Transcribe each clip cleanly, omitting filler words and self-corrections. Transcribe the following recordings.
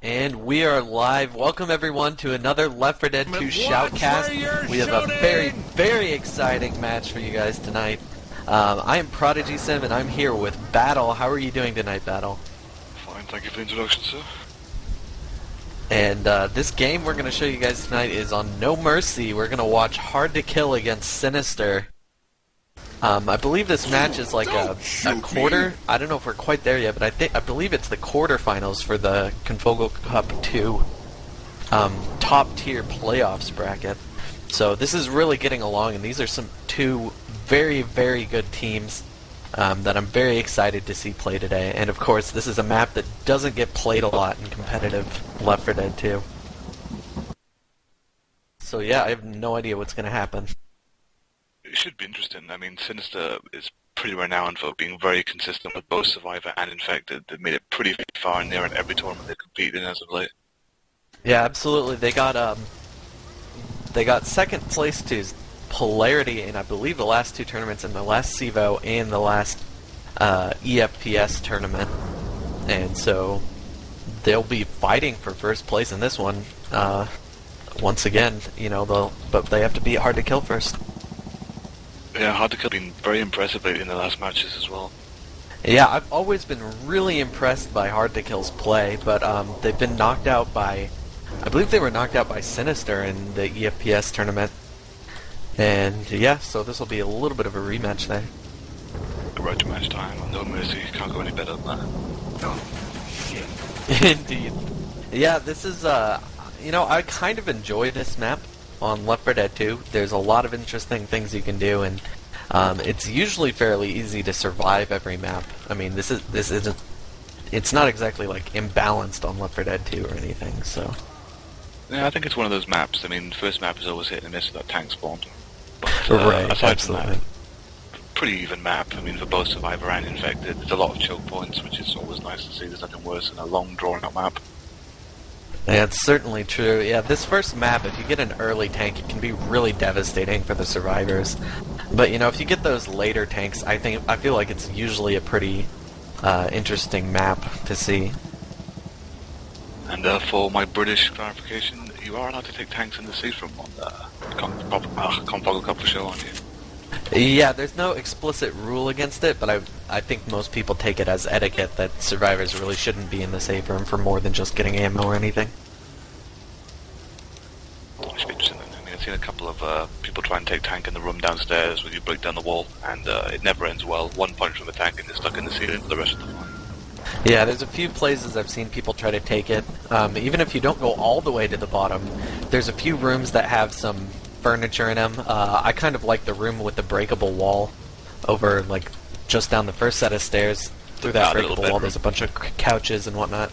And we are live. Welcome everyone to another Left 4 Dead 2 Shoutcast. We have a very exciting match for you guys tonight. I am Prodigy Sim and I'm here with Battle. How are you doing tonight, Battle? Fine, thank you for the introduction, sir. And this game we're going to show you guys tonight is on No Mercy. We're going to watch Hard2Kill against Cynister. I believe this match is like a quarter. I don't know if we're quite there yet, but I believe it's the quarterfinals for the Confogel Cup 2 top tier playoffs bracket. So this is really getting along, and these are two very good teams that I'm very excited to see play today. And of course, this is a map that doesn't get played a lot in competitive Left 4 Dead 2. So yeah, I have no idea what's going to happen. It should be interesting. I mean, Cynister is pretty renowned for being very consistent with both Survivor and Infected. They've made it pretty far in there in every tournament they've competed in as of late. Yeah, absolutely. They got second place to Polarity in, I believe, the last two tournaments, in the last CVO and the last EFPS tournament. And so they'll be fighting for first place in this one. Once again, you know, but they have to beat Hard2Kill first. Yeah, Hard2Kill been very impressive lately in the last matches as well. Yeah, I've always been really impressed by Hard2Kill's play, but they've been knocked out by, I believe they were knocked out by Cynister in the EFPS tournament. And yeah, so this will be a little bit of a rematch there. Right to match time, No Mercy, can't go any better than that. Oh, shit. Indeed. Yeah, this is, you know, I kind of enjoy this map on Left 4 Dead 2. There's a lot of interesting things you can do, and it's usually fairly easy to survive every map. I mean, this isn't. It's not exactly like imbalanced on Left 4 Dead 2 or anything. So. Yeah, I think it's one of those maps. I mean, the first map is always hit and miss with that tank spawn. But, right. Aside Absolutely. from that, pretty even map. I mean, for both Survivor and Infected, there's a lot of choke points, which is always nice to see. There's nothing worse than a long, drawn-out map. Yeah, it's certainly true. Yeah, this first map, if you get an early tank, it can be really devastating for the survivors. But you know, if you get those later tanks, I feel like it's usually a pretty interesting map to see. And for my British clarification, you are allowed to take tanks in the siege room on the Confogel Cup for show, aren't you? Yeah, there's no explicit rule against it, but I think most people take it as etiquette that survivors really shouldn't be in the safe room for more than just getting ammo or anything. It should be interesting. I mean, I've seen a couple of people try and take tank in the room downstairs where you break down the wall, and it never ends well. One punch from a tank and you're stuck in the ceiling for the rest of the fight. Yeah, there's a few places I've seen people try to take it. Even if you don't go all the way to the bottom, there's a few rooms that have some furniture in them. I kind of like the room with the breakable wall over, like, just down the first set of stairs. Through that breakable wall, there's a bunch of couches and whatnot.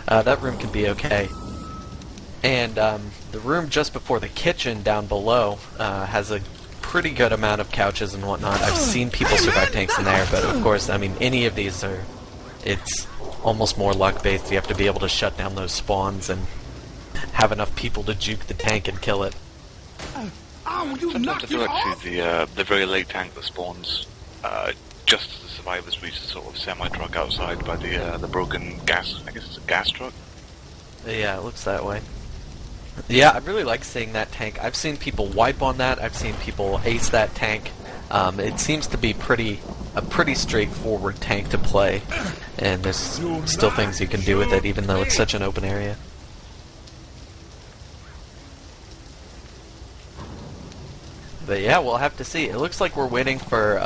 That room can be okay. And the room just before the kitchen down below has a pretty good amount of couches and whatnot. I've seen people survive tanks in there, but of course, I mean, any of these are... It's almost more luck-based. You have to be able to shut down those spawns and have enough people to juke the tank and kill it. Sometimes I feel like the very late tank that spawns just as the survivors reach the sort of semi-truck outside by the broken gas, I guess it's a gas truck? Yeah, it looks that way. Yeah, I really like seeing that tank. I've seen people wipe on that. I've seen people ace that tank. It seems to be a pretty straightforward tank to play, and there's still things you can do with it, even though it's such an open area. But yeah, we'll have to see. It looks like we're waiting for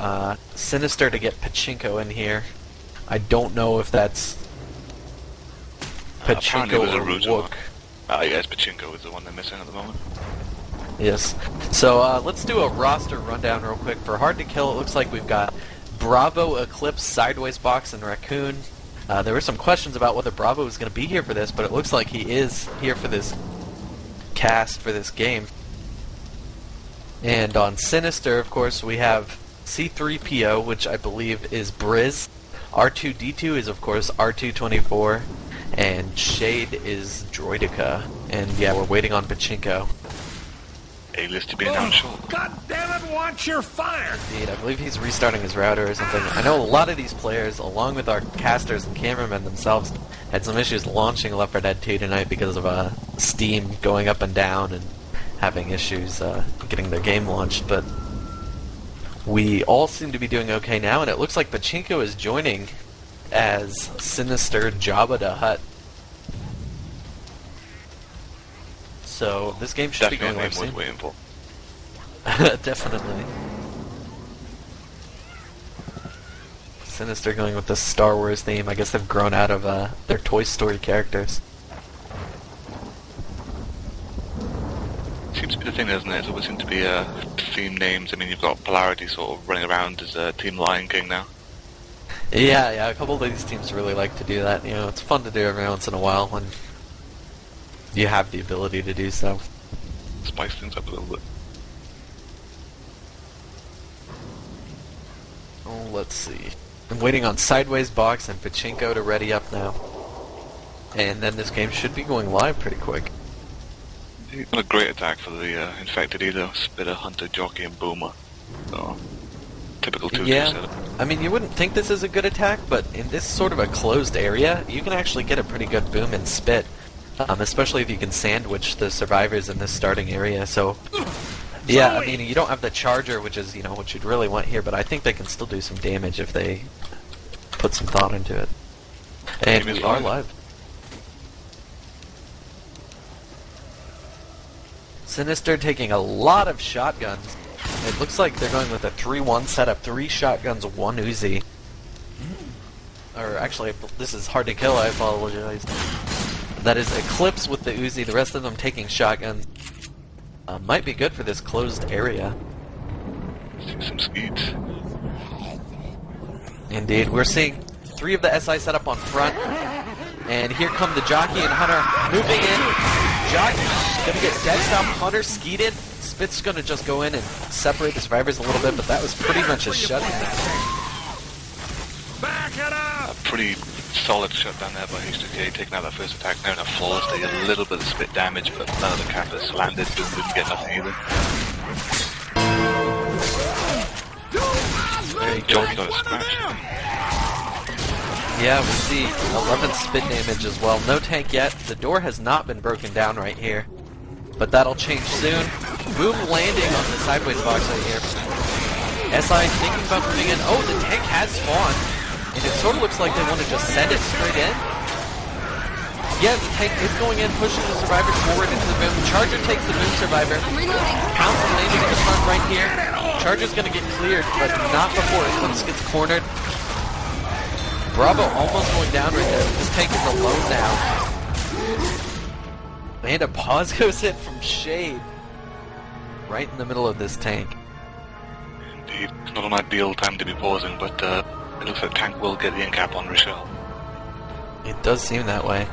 Cynister to get Pachinko in here. I don't know if that's Pachinko or Wook. Yes, Pachinko is the one they're missing at the moment. Yes. So let's do a roster rundown real quick. For Hard2Kill, it looks like we've got Bravo, Eclipse, Sideways Box, and Raccoon. There were some questions about whether Bravo was going to be here for this, but it looks like he is here for this cast, for this game. And on Cynister, of course, we have C3PO, which I believe is Briz. R2D2 is, of course, R224. And Shade is Droidica. And yeah, we're waiting on Pachinko. A-list to be announced shortly. God damn it, watch your fire! Indeed, I believe he's restarting his router or something. I know a lot of these players, along with our casters and cameramen themselves, had some issues launching Left 4 Dead 2 tonight because of Steam going up and down and having issues getting their game launched, but we all seem to be doing okay now, and it looks like Pachinko is joining as Cynister Jabba the Hutt. So this game should be going live soon. Waiting for. Definitely. Cynister going with the Star Wars theme. I guess they've grown out of their Toy Story characters. Seems to be the thing, doesn't it? There always seem to be theme names. I mean, you've got Polarity sort of running around as Team Lion King now. Yeah, a couple of these teams really like to do that. You know, it's fun to do every once in a while when you have the ability to do so. Spice things up a little bit. Oh, let's see. I'm waiting on Sideways Box and Pachinko to ready up now. And then this game should be going live pretty quick. Not a great attack for the Infected either. Spitter, Hunter, Jockey, and Boomer. So, typical 2-2 setup. I mean, you wouldn't think this is a good attack, but in this sort of a closed area, you can actually get a pretty good boom and spit. Especially if you can sandwich the survivors in this starting area, so... Yeah, I mean, you don't have the charger, which is, you know, what you'd really want here, but I think they can still do some damage if they put some thought into it. And we are live. Cynister taking a lot of shotguns. It looks like they're going with a 3-1 setup, 3 shotguns, 1 Uzi. Or actually, this is Hard2Kill, I apologize. That is Eclipse with the Uzi, the rest of them taking shotguns. Might be good for this closed area. See some speeds. Indeed, we're seeing 3 of the SI set up on front. And here come the Jockey and Hunter moving in. Jockey's gonna get dead stop, Hunter skeeted. Spit's gonna just go in and separate the survivors a little bit, but that was pretty much a shutdown. Back it up! A pretty solid shutdown there by H2K, taking out that first attack now in a flawless. They get a little bit of spit damage, but none of the catalysts landed. Doom didn't get nothing either. Jockey got a smash. Yeah, we see 11 spit damage as well. No tank yet. The door has not been broken down right here. But that'll change soon. Boom landing on the sideways box right here. SI thinking about moving in. Oh, the tank has spawned. And it sort of looks like they want to just send it straight in. Yeah, the tank is going in, pushing the survivors forward into the boom. Charger takes the boom survivor. Pounds and landing in the front right here. Charger's going to get cleared, but not before Eclipse gets cornered. Bravo almost going down right there. This tank is alone now. And a pause goes in from Shade. Right in the middle of this tank. Indeed, not an ideal time to be pausing, but it looks like Tank will get the end cap on Rochelle. It does seem that way.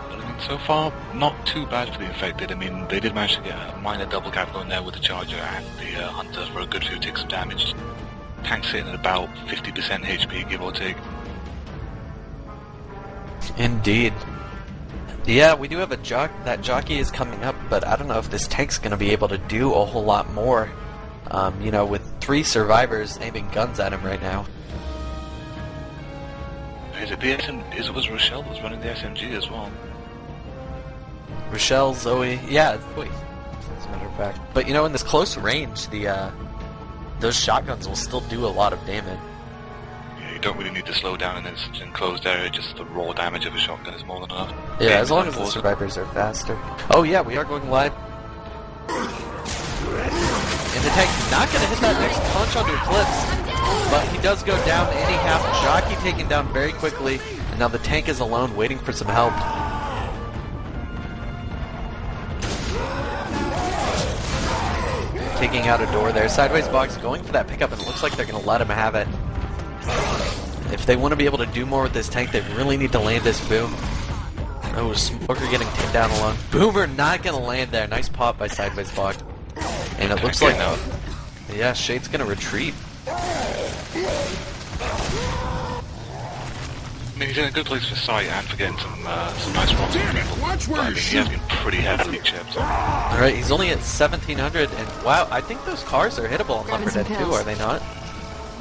But I mean, so far, not too bad for the Infected. I mean, they did manage to get a minor double cap going there with the Charger and the Hunter for a good few ticks of damage. Tank's sitting at about 50% HP, give or take. Indeed. Yeah, we do have a that Jockey is coming up, but I don't know if this tank's going to be able to do a whole lot more. You know, with 3 survivors aiming guns at him right now. Is it the it was Rochelle was running the SMG as well? Rochelle, Zoe, yeah, Zoe, as a matter of fact. But you know, in this close range, those shotguns will still do a lot of damage. Yeah, you don't really need to slow down in this enclosed area, just the raw damage of a shotgun is more than enough. Yeah, as long as the survivors are faster. Oh yeah, we are going live. And the tank's not going to hit that next punch onto Eclipse, but he does go down anyhow. Jockey taken down very quickly, and now the tank is alone waiting for some help. Taking out a door there. Sideways box going for that pickup, and it looks like they're going to let him have it. If they want to be able to do more with this tank, they really need to land this boom. Oh, Smoker getting pinned down alone. Boomer not going to land there. Nice pop by Sideways box. And it looks like, yeah, Shade's going to retreat. I mean, he's in a good place for sight and for getting some nice rocks on people. Watch But, where I you mean, he has shoot. been pretty heavily chipped. Alright, he's only at 1700, and wow, I think those cars are hittable on Grabbing Lumberdead some too, pills. are they not?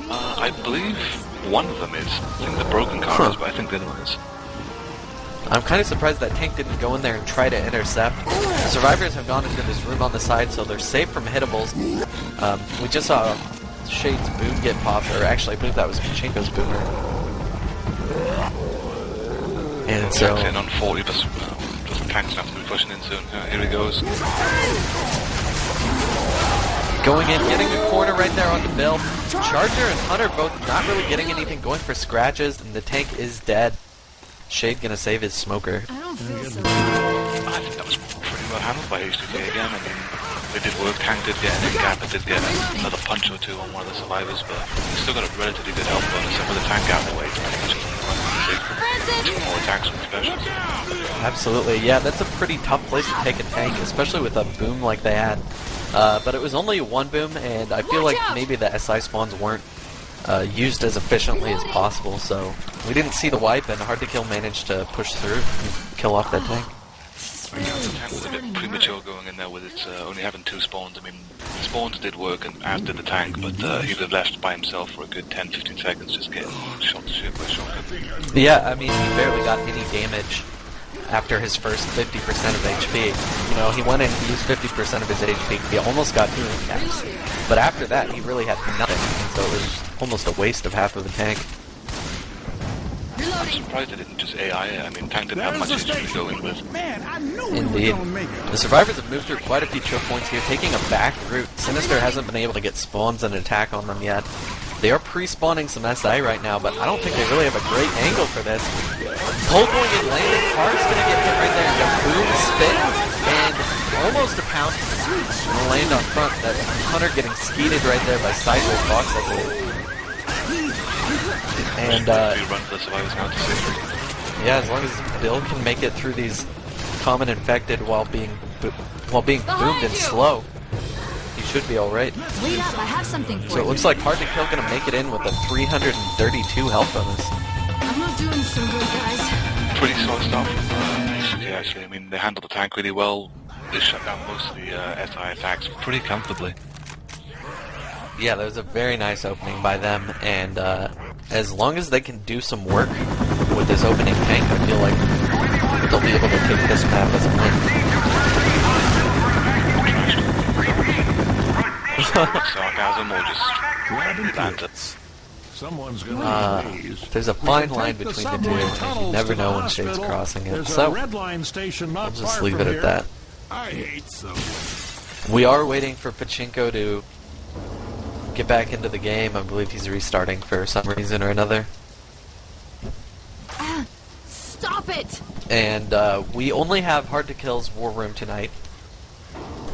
I believe one of them is. I think the broken car is, but I think the other one is. I'm kind of surprised that tank didn't go in there and try to intercept. The survivors have gone into this room on the side, so they're safe from hittables. We just saw Shade's boom get popped, or actually I believe that was Pachinko's boomer. And so... Tank's in on 40, but the tank's going to have to be pushing in soon. Here he goes. Going in, getting a corner right there on the bill. Charger and Hunter both not really getting anything, going for scratches, and the tank is dead. Shade gonna save his smoker. I don't feel so. I think that was pretty well handled by H2K again. I mean, they did work. Tank did get an in-gap and did get another punch or two on one of the survivors, but he still got a relatively good health bonus, and with the tank out of the way, two more attacks from specials. Absolutely, yeah, that's a pretty tough place to take a tank, especially with a boom like they had. But it was only one boom, and I feel like maybe the SI spawns weren't used as efficiently as possible, so we didn't see the wipe, and Hard2Kill managed to push through and kill off that tank. The tank was a bit premature going in there with its only having two spawns. I mean, the spawns did work, and as did the tank, but he would have left by himself for a good 10-15 seconds just getting shot to shit by shotgun. Yeah, I mean, he barely got any damage after his first 50% of HP. You know, he went in, he used 50% of his HP, he almost got healing caps. But after that, he really had nothing, so it was almost a waste of half of a tank. I'm surprised they didn't just AI it. I mean, tank didn't have much history to go in with. Man, I knew we were Indeed. gonna make it. The survivors have moved through quite a few choke points here, taking a back route. Cynister hasn't been able to get spawns and attack on them yet. They are pre-spawning some SI right now, but I don't think they really have a great angle for this. Pole going in, landing, car's gonna get hit right there, and a boom, spin, and almost a pound. Gonna land on front. That Hunter getting skeeted right there by Sideways Box, I believe. And, Run for the survivors now to safety. yeah, as long as Bill can make it through these common infected while being boomed and slow, he should be alright. Wait up, I have something for So it you. looks like Hard2Kill gonna make it in with a 332 health bonus. I'm not doing so good, guys. Pretty solid stuff from H2K actually. I mean, they handled the tank really well. They shut down most of the SI attacks pretty comfortably. Yeah, that was a very nice opening by them, and as long as they can do some work with this opening tank, I feel like they'll be able to take this map as a win. Sarcasm or just Grabbing banter. kills. Someone's gonna need these. There's a We fine can line take between the the two, subway and you tunnels never to know the when Shade's hospital. crossing it. There's So, a red line station not I'll just far leave from it at here. that. I hate subways. We are waiting for Pachinko to get back into the game. I believe he's restarting for some reason or another. Stop it! And we only have Hard2Kill's War Room tonight.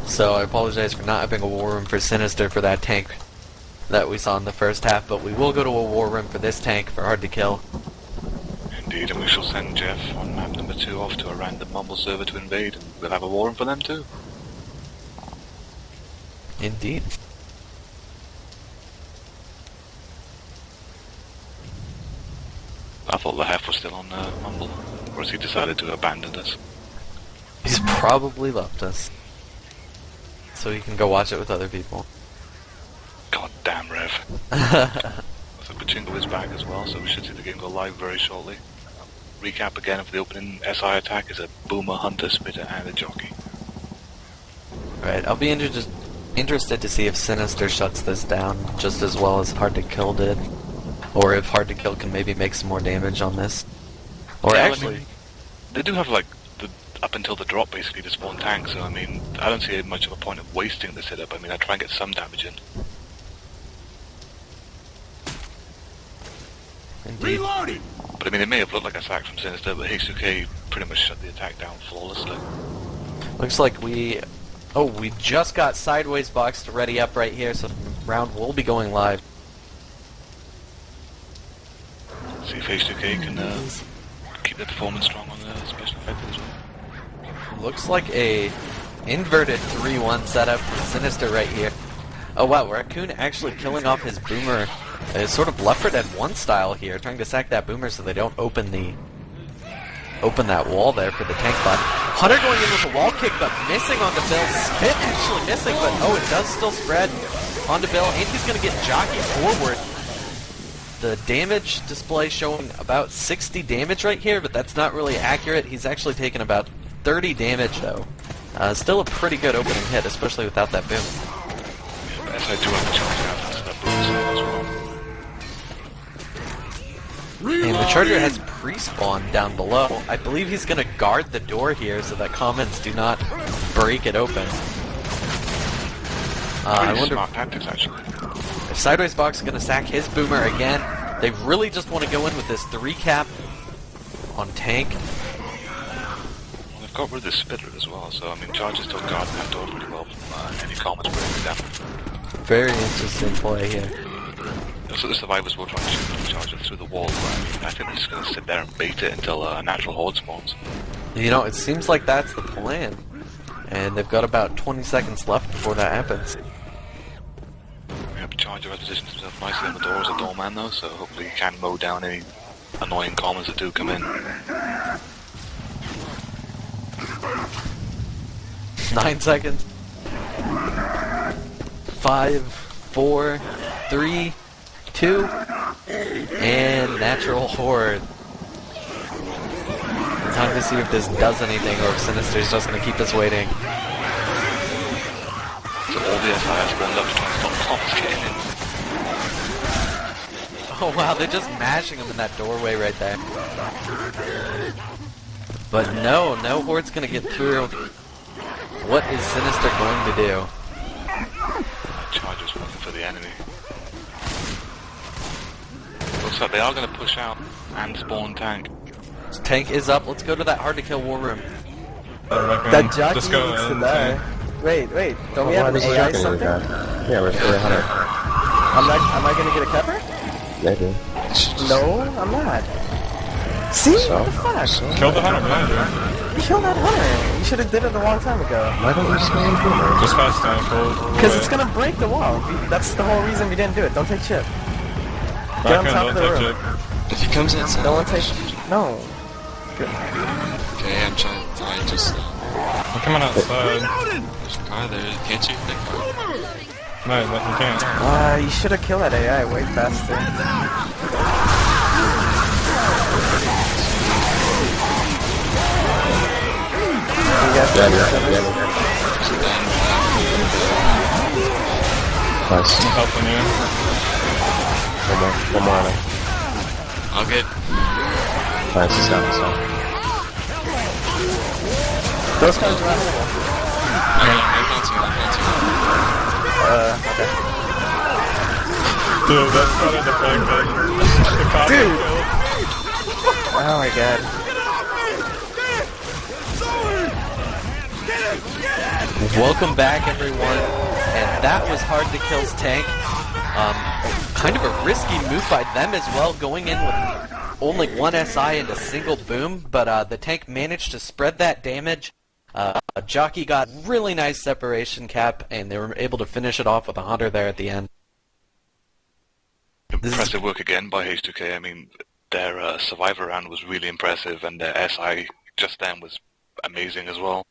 So I apologize for not having a War Room for Cynister for that tank that we saw in the first half, but we will go to a War Room for this tank for Hard2Kill. Indeed, and we shall send Jeff on map number 2 off to a random mumble server to invade, and we'll have a war room for them too. Indeed. I thought the Hef was still on Mumble, or has he decided to abandon us? He's probably left us. So he can go watch it with other people. God damn, Rev. So Pachinko is back as well, so we should see the game go live very shortly. Recap again of the opening SI attack is a Boomer, Hunter, Spitter, and a Jockey. Right, I'll be interested to see if Cynister shuts this down just as well as Hard2Kill did. Or if Hard2Kill can maybe make some more damage on this. Or Yeah, actually... I mean, they do have like up until the drop basically to spawn tanks, so I mean, I don't see much of a point of wasting this setup. I mean, I try and get some damage in. Indeed. Reloading! But I mean, it may have looked like a sack from Sinister, but H2K pretty much shut the attack down flawlessly. Looks like we... Oh, we just got Sideways Box to ready up right here, so the round will be going live. See if H2K can keep their performance strong on the special effect as well. Looks like a inverted 3-1 setup for Cynister right here. Oh wow, Raccoon actually killing off his Boomer It's sort of Left 4 Dead 1 style here, trying to sack that boomer so they don't open that wall there for the tank bot. Hunter going in with a wall kick, but missing onto Bill. Spit actually missing, but oh, it does still spread onto Bill, and he's going to get jockeyed forward. The damage display showing about 60 damage right here, but that's not really accurate. He's actually taken about 30 damage, though. Still a pretty good opening hit, especially without that boom. As I do have to charge out into that boom as well. And the Charger has pre-spawn down below. I believe he's going to guard the door here so that commons do not break it open. I wonder smart tactics, actually. if Sideways Box is going to sack his boomer again. They really just want to go in with this 3-cap on tank. Well, they've got rid of the spitter as well, so I mean, Charger's still guarding that door pretty well from any commons breaking down. Very interesting play here. So the survivors will try to shoot the Charger through the wall, but I mean, I think they're just going to sit there and bait it until a natural horde spawns. You know, it seems like that's the plan. And they've got about 20 seconds left before that happens. We have Charger has positioned himself nicely on the door as a doorman though, so hopefully he can mow down any annoying commons that do come in. 9 seconds. 5, 4, 3, 2, and natural horde. Time to see if this does anything or if Sinister's just going to keep us waiting. So all the SIS spawned up to try and stop commons getting in. Oh wow, they're just mashing him in that doorway right there. But no horde's going to get through. What is Cynister going to do? Charger's working for the enemy. Looks like they are going to push out and spawn tank. Tank is up. Let's go to that Hard2Kill war room. That jockey needs to die. Wait, don't we have an AI something? Yeah, we're still a hunter. Am I gonna get a cover? Maybe. No, I'm not. See? What the fuck? Kill the hunter, man. You killed that hunter. You should have did it a long time ago. Why don't you spam boomer? Just fast time, cold. Because it's gonna break the wall. That's the whole reason we didn't do it. Don't take shit. Get on top of the room. If he comes in, No one take... No. Good. okay, I'm trying just. I'm coming outside. There's a car there, can't you? That car. No, you can't. You should have killed that AI way faster. You guys got it. Nice. I'm helping you. One more on it. I'll get. Nice, he's got this one. Those guys are out. I'm bouncing. Okay. Dude, that's not an effect. The cop Dude. killed. Oh my god. Welcome back, everyone. And that was Hard2Kill's tank. Kind of a risky move by them as well, going in with only one SI and a single boom, but the tank managed to spread that damage. Jockey got really nice separation cap, and they were able to finish it off with a hunter there at the end. Impressive work again by H2K. I mean, their survivor round was really impressive, and their SI just then was amazing as well.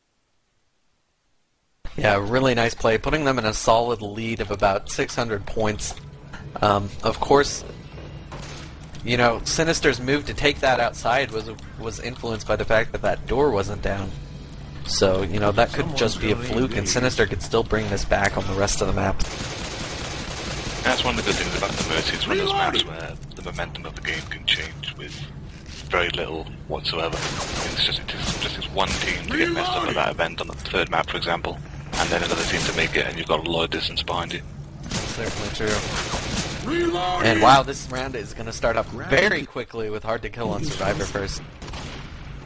Yeah, really nice play, putting them in a solid lead of about 600 points. Of course, you know, Sinister's move to take that outside was influenced by the fact that that door wasn't down. So, you know, that could just be a fluke, and Cynister could still bring this back on the rest of the map. That's one of the good things about the Mercy. It's one of those maps where the momentum of the game can change with very little whatsoever. It's just this one team to get messed up at that event on the third map, for example, and then another team to make it, and you've got a lot of distance behind you. Certainly true. And wow, this round is going to start up very quickly with Hard2Kill on Survivor first.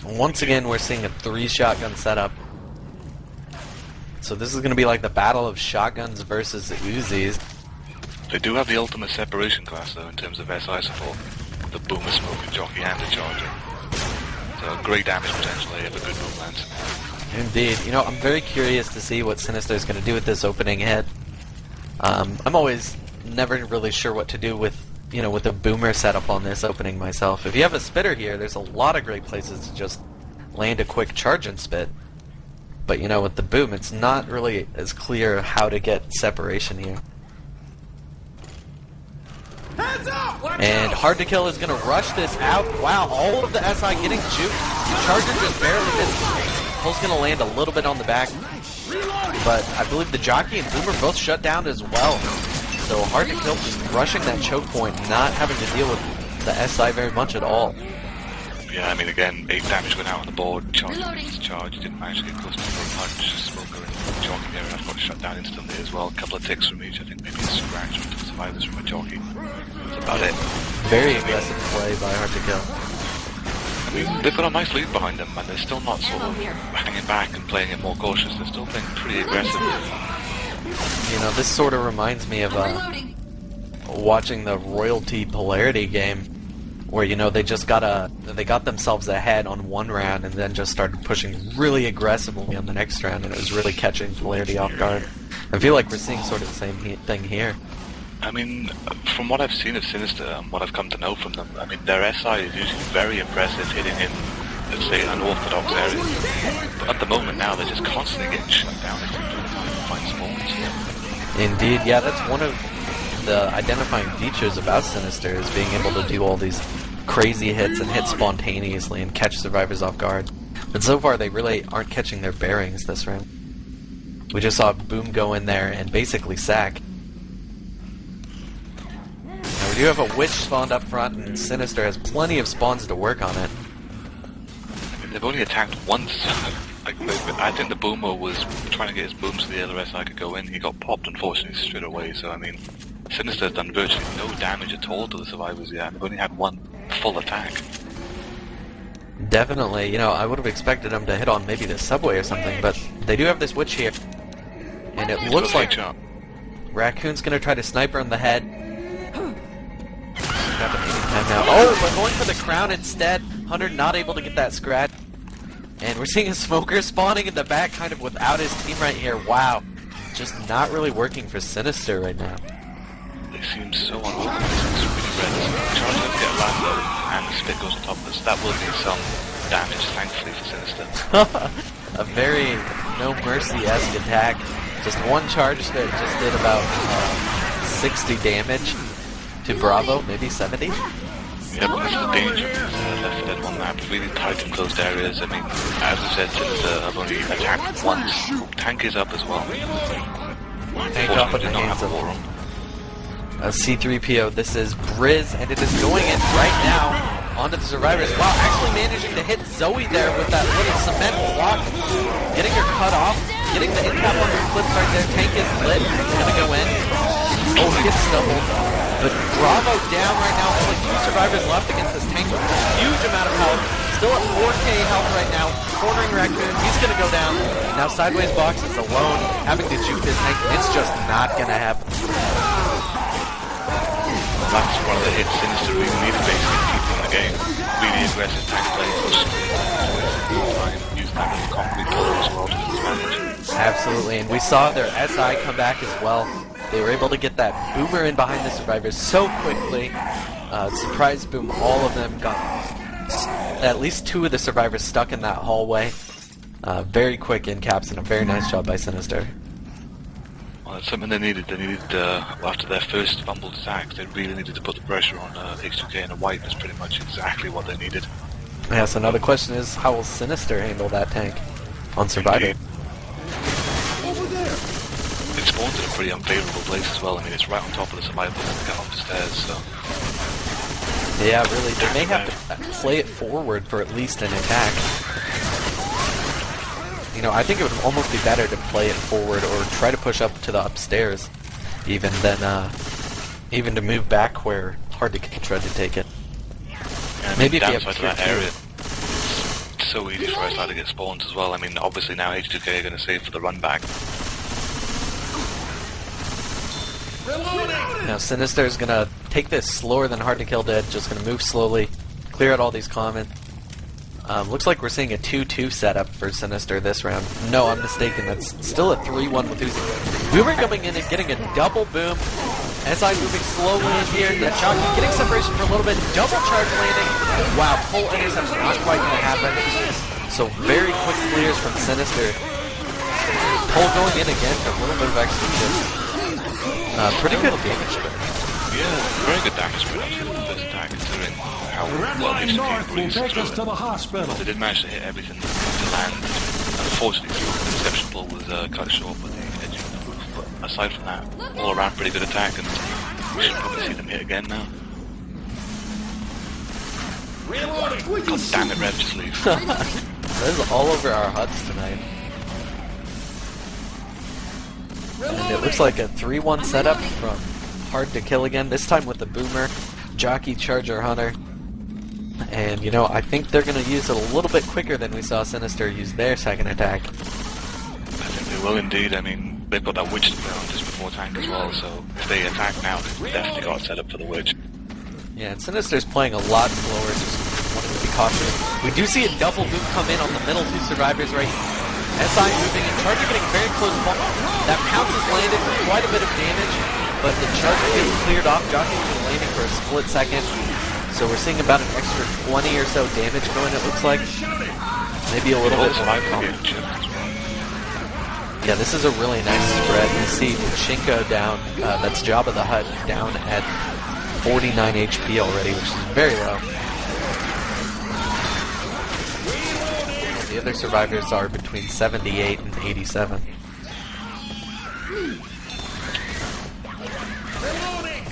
Once again, we're seeing a 3-shotgun setup. So this is going to be like the battle of shotguns versus Uzis. They do have the ultimate separation class, though, in terms of SI support. The Boomer, Smoking Jockey, and the Charger. So great damage potential if a good move lands. Indeed. You know, I'm very curious to see what Sinister is going to do with this opening hit. I'm always never really sure what to do with you know, with a boomer setup on this opening myself. If you have a spitter here, there's a lot of great places to just land a quick charge and spit. But you know, with the boom, it's not really as clear how to get separation here. And Hard2Kill is going to rush this out. Wow, all of the SI getting juked. Charger just barely missed. Pull's going to land a little bit on the back. But I believe the jockey and boomer both shut down as well. So Hard2Kill just rushing that choke point, not having to deal with the SI very much at all. Yeah, I mean, again, 8 damage went out on the board. Charge didn't manage to get close to the punch. Smoker and jockey there, and I've got shut down instantly as well. A couple of ticks from each. I think maybe a scratch from the survivors from a jockey. That's about it. Very aggressive play by Hard2Kill. I mean, they've got a nice lead behind them, and they're still not sort of hanging back and playing it more cautious. They're still playing pretty aggressive. You know, this sort of reminds me of watching the Royalty Polarity game, where, you know, they got themselves ahead on one round and then just started pushing really aggressively on the next round, and it was really catching Polarity off guard. I feel like we're seeing sort of the same thing here. I mean, from what I've seen of Cynister and what I've come to know from them, I mean, their SI is usually very impressive hitting in, let's say, unorthodox areas. But at the moment now, they're just constantly getting shut down. They keep trying to find spawns. Indeed, yeah, that's one of the identifying features about Cynister, is being able to do all these crazy hits and hit spontaneously and catch survivors off guard. But so far, they really aren't catching their bearings this round. We just saw Boom go in there and basically sack. Now, we do have a Witch spawned up front, and Cynister has plenty of spawns to work on it. I mean, they've only attacked once. I think the Boomer was trying to get his boom so the other SI could go in. He got popped, unfortunately, straight away. So, I mean, Cynister has done virtually no damage at all to the survivors yet. They've only had one full attack. Definitely, you know, I would have expected them to hit on maybe the subway or something, but they do have this Witch here. And it looks like Raccoon's going to try to sniper in the head. Now. Oh, but going for the crown instead. Hunter not able to get that scratch. And we're seeing a Smoker spawning in the back kind of without his team right here. Wow. Just not really working for Cynister right now. They seem so unorganized. It's really red. Charge to get a land low, and the spit goes on top of us. That will do some damage, thankfully, for Cynister. A very no mercy-esque attack. Just one charge that just did about 60 damage to Bravo, maybe 70. Yeah, but that's the danger of Left 4 Dead 1 map. Really tight and closed areas. I mean, as I said, Cynister have only attacked once. Tank is up as well. Tank up in the hands of C3PO. This is Briz, and it is going in right now onto the survivors. Wow, actually managing to hit Zoe there with that little cement block. Getting her cut off. Getting the in-tap on the clips right there. Tank is lit. It's going to go in. Oh, he gets stumbled. But Bravo down right now. Only 2 survivors left against this tank with a huge amount of health. Still at 4k health right now. Cornering Raccoon. He's going to go down. Now Sideways Box is alone. Having to juke this tank. It's just not going to happen. That's one of the hits Cynister really need to basically keep in the game. Really aggressive tank play. Use that as a concrete pillar as well to his advantage. Absolutely, and we saw their SI come back as well. They were able to get that boomer in behind the survivors so quickly. Surprise boom, all of them got at least 2 of the survivors stuck in that hallway. Very quick in caps, and a very nice job by Cynister. Well, that's something they needed. They needed, after their first fumbled sacks, they really needed to put the pressure on H2K, and a wipe. That's pretty much exactly what they needed. Yeah, so now the question is, how will Cynister handle that tank on Survivor? It spawns in a pretty unfavorable place as well. I mean, it's right on top of the survivors that come up the stairs, so... Yeah, really, they may have to play it forward for at least an attack. You know, I think it would almost be better to play it forward or try to push up to the upstairs, even than even to move back where Hard2Kill tried to take it. Yeah, maybe if you have to that area, it's so easy for us to get spawns as well. I mean, obviously now H2K are going to save for the run back. Now Cynister is going to take this slower than Hard2Kill did, just going to move slowly, clear out all these comments. Looks like we're seeing a 2-2 setup for Cynister this round. No, I'm mistaken. That's still a 3-1 with Uzi. Boomer coming in and getting a double boom. SI moving slowly in here. The Jockey getting separation for a little bit. Double charge landing. Wow, full interception not quite going to happen. So very quick clears from Cynister. Pull going in again. A little bit of extra chip. Pretty good damage spread. Yeah, very good damage spread actually. The first attack considering how The red well line they've north will breezed take through us it. to the hospital. But they did manage to hit everything to land. Unfortunately, the interception pull was cut short by the edge of the roof. But aside from that, all around pretty good attack, and we should probably see them hit again now. God damn it, Rev, just leave. This is all over our huts tonight. And it looks like a 3-1 setup from Hard2Kill again, this time with the Boomer, Jockey, Charger, Hunter. And, you know, I think they're going to use it a little bit quicker than we saw Cynister use their second attack. I think they will indeed. I mean, they've got that witch to down just before tank as well, so if they attack now, they've definitely got set up for the witch. Yeah, and Sinister's playing a lot slower, just wanting to be cautious. We do see a double boot come in on the middle two survivors right here. SI moving and Charger getting very close. That pounce has landed for quite a bit of damage, but the Charger gets cleared off. Jockey's been landing for a split second, so we're seeing about an extra 20 or so damage going, it looks like. Maybe a little bit of life on. Yeah, this is a really nice spread. You see Pachinko down, that's Jabba the Hutt, down at 49 HP already, which is very low. The other survivors are between 78 and 87.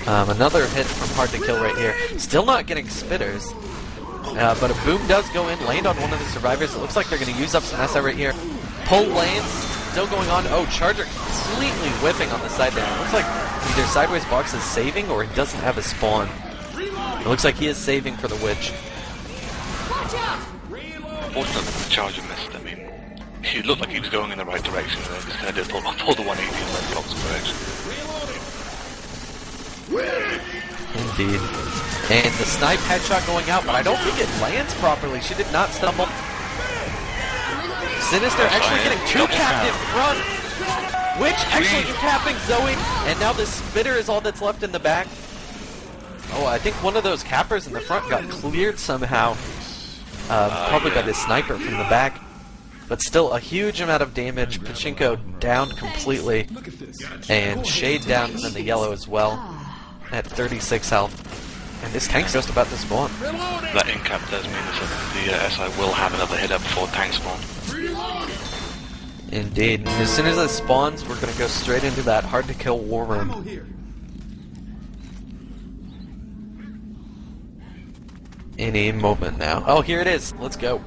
Another hit from Hard2Kill right here. Still not getting spitters, but a boom does go in, land on one of the survivors. It looks like they're going to use up some SI right here. Pull lands, still going on. Oh, Charger completely whipping on the side there. It looks like either Sideways Box is saving or he doesn't have a spawn. It looks like he is saving for the witch. Unfortunately, the Charger missed. I mean, he looked like he was going in the right direction, and then just kind of did pull the 180 and went the opposite direction. Indeed. And the snipe headshot going out, but I don't think it lands properly. She did not stumble. Sinister actually getting two capped in front. Witch actually capping Zoe, and now the spitter is all that's left in the back. Oh, I think one of those cappers in the front got cleared somehow. Probably by the sniper from the back. But still a huge amount of damage. Pachinko down completely. And Shade down in the yellow as well. At 36 health. And this tank's just about to spawn. That in-cap does mean that the SI will have another hit up before tank spawn. Indeed. And as soon as it spawns, we're going to go straight into that Hard2Kill war room. Any moment now. Oh, here it is. Let's go.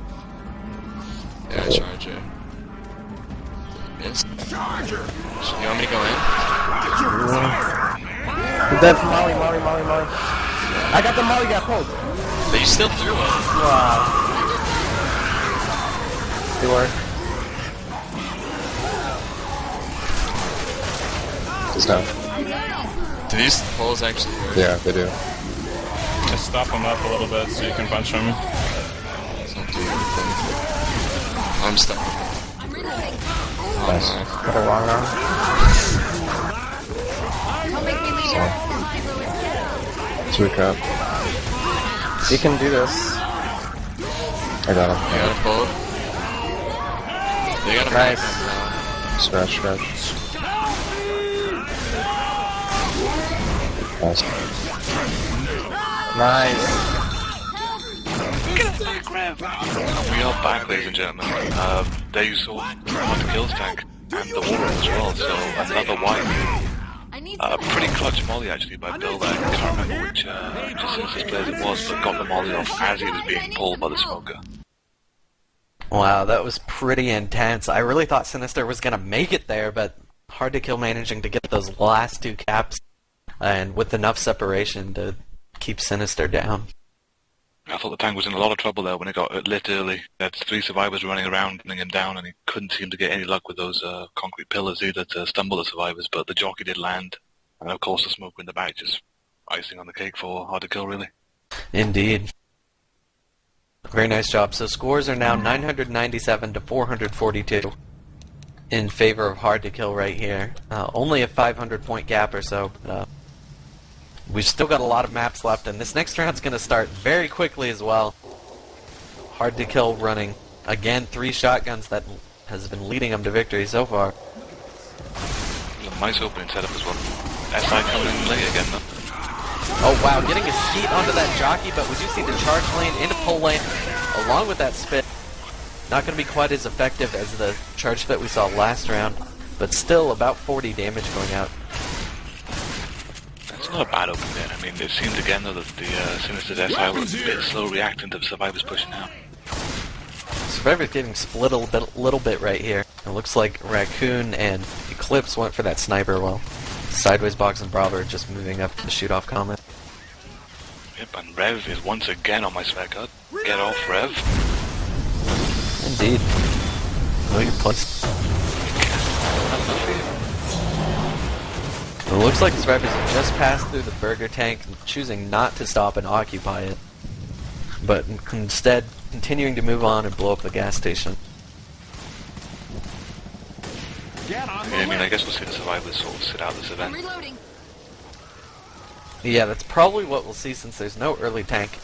Yeah, Charger. Miss. Charger! You want me to go in? Dead from Molly. I got the Molly, got pulled. But you still threw it. Wow. Good work. Just now. Do these pulls actually work? Yeah, they do. Just stop him up a little bit so you can punch him. It's not doing anything. I'm stuck. Nice. Got a long arm. Don't make me leave your ass. 2 cup. You can do this. I got him. I got a pull. They got a Nice. back Scratch. Nice. Nice. We are back, ladies and gentlemen. There you saw Hard2Kill's tank and the war room as well, so another wipe. I need Pretty clutch molly actually by Bill there. I can't remember which Cynister's player it was, but got the molly off as he was being pulled by the smoker. Wow, that was pretty intense. I really thought Cynister was going to make it there, but Hard2Kill managing to get those last two caps, and with enough separation to keep Cynister down. I thought the tank was in a lot of trouble there when it got lit early. He had 3 survivors running around, running him down, and he couldn't seem to get any luck with those concrete pillars either to stumble the survivors, but the jockey did land. And of course the smoker in the back, just icing on the cake for Hard2Kill, really. Indeed. Very nice job. So scores are now 997 to 442 in favor of Hard2Kill right here. Only a 500 point gap or so. We've still got a lot of maps left, and this next round's going to start very quickly as well. Hard2Kill running. Again, 3 shotguns that has been leading him to victory so far. Nice opening setup as well. SI coming in late again though. Oh wow, getting his feet onto that jockey, but we do see the charge lane into pull lane, along with that spit. Not going to be quite as effective as the charge spit we saw last round, but still about 40 damage going out. That's not a bad open there. I mean, it seemed again though that the Sinister's SI was a bit slow reacting to the survivors pushing out. Survivor's getting split a little bit right here. It looks like Raccoon and Eclipse went for that sniper while Sideways Box and Bravo are just moving up to shoot off comment. Yep, and Rev is once again on my spec card. Get off, Rev. Indeed. Know your place. It looks like the Survivors have just passed through the burger tank, choosing not to stop and occupy it, but instead continuing to move on and blow up the gas station. Yeah, I mean, I guess we'll see the survivors sort of sit out this event. Reloading. Yeah, that's probably what we'll see since there's no early tank.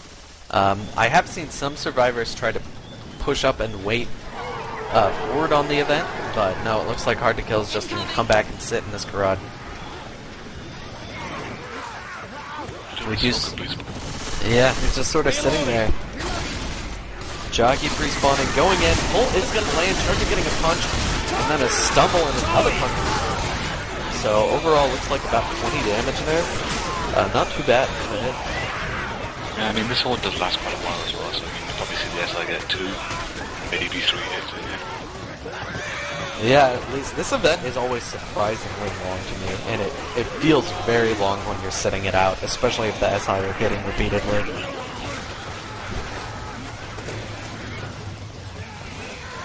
I have seen some survivors try to push up and wait forward on the event, but no, it looks like Hard2Kill is just going to come back and sit in this garage. Yeah, he's just sort of sitting there. Jockey pre-spawning, going in, Bolt is going to land, Charger getting a punch, and then a stumble and another punch. So overall, looks like about 20 damage there. Not too bad. Yeah, I mean, this horde does last quite a while as well, so you can probably see the SI get 2, maybe 3 hits in here. Yeah, at least this event is always surprisingly long to me, and it feels very long when you're sitting it out, especially if the SI are hitting repeatedly.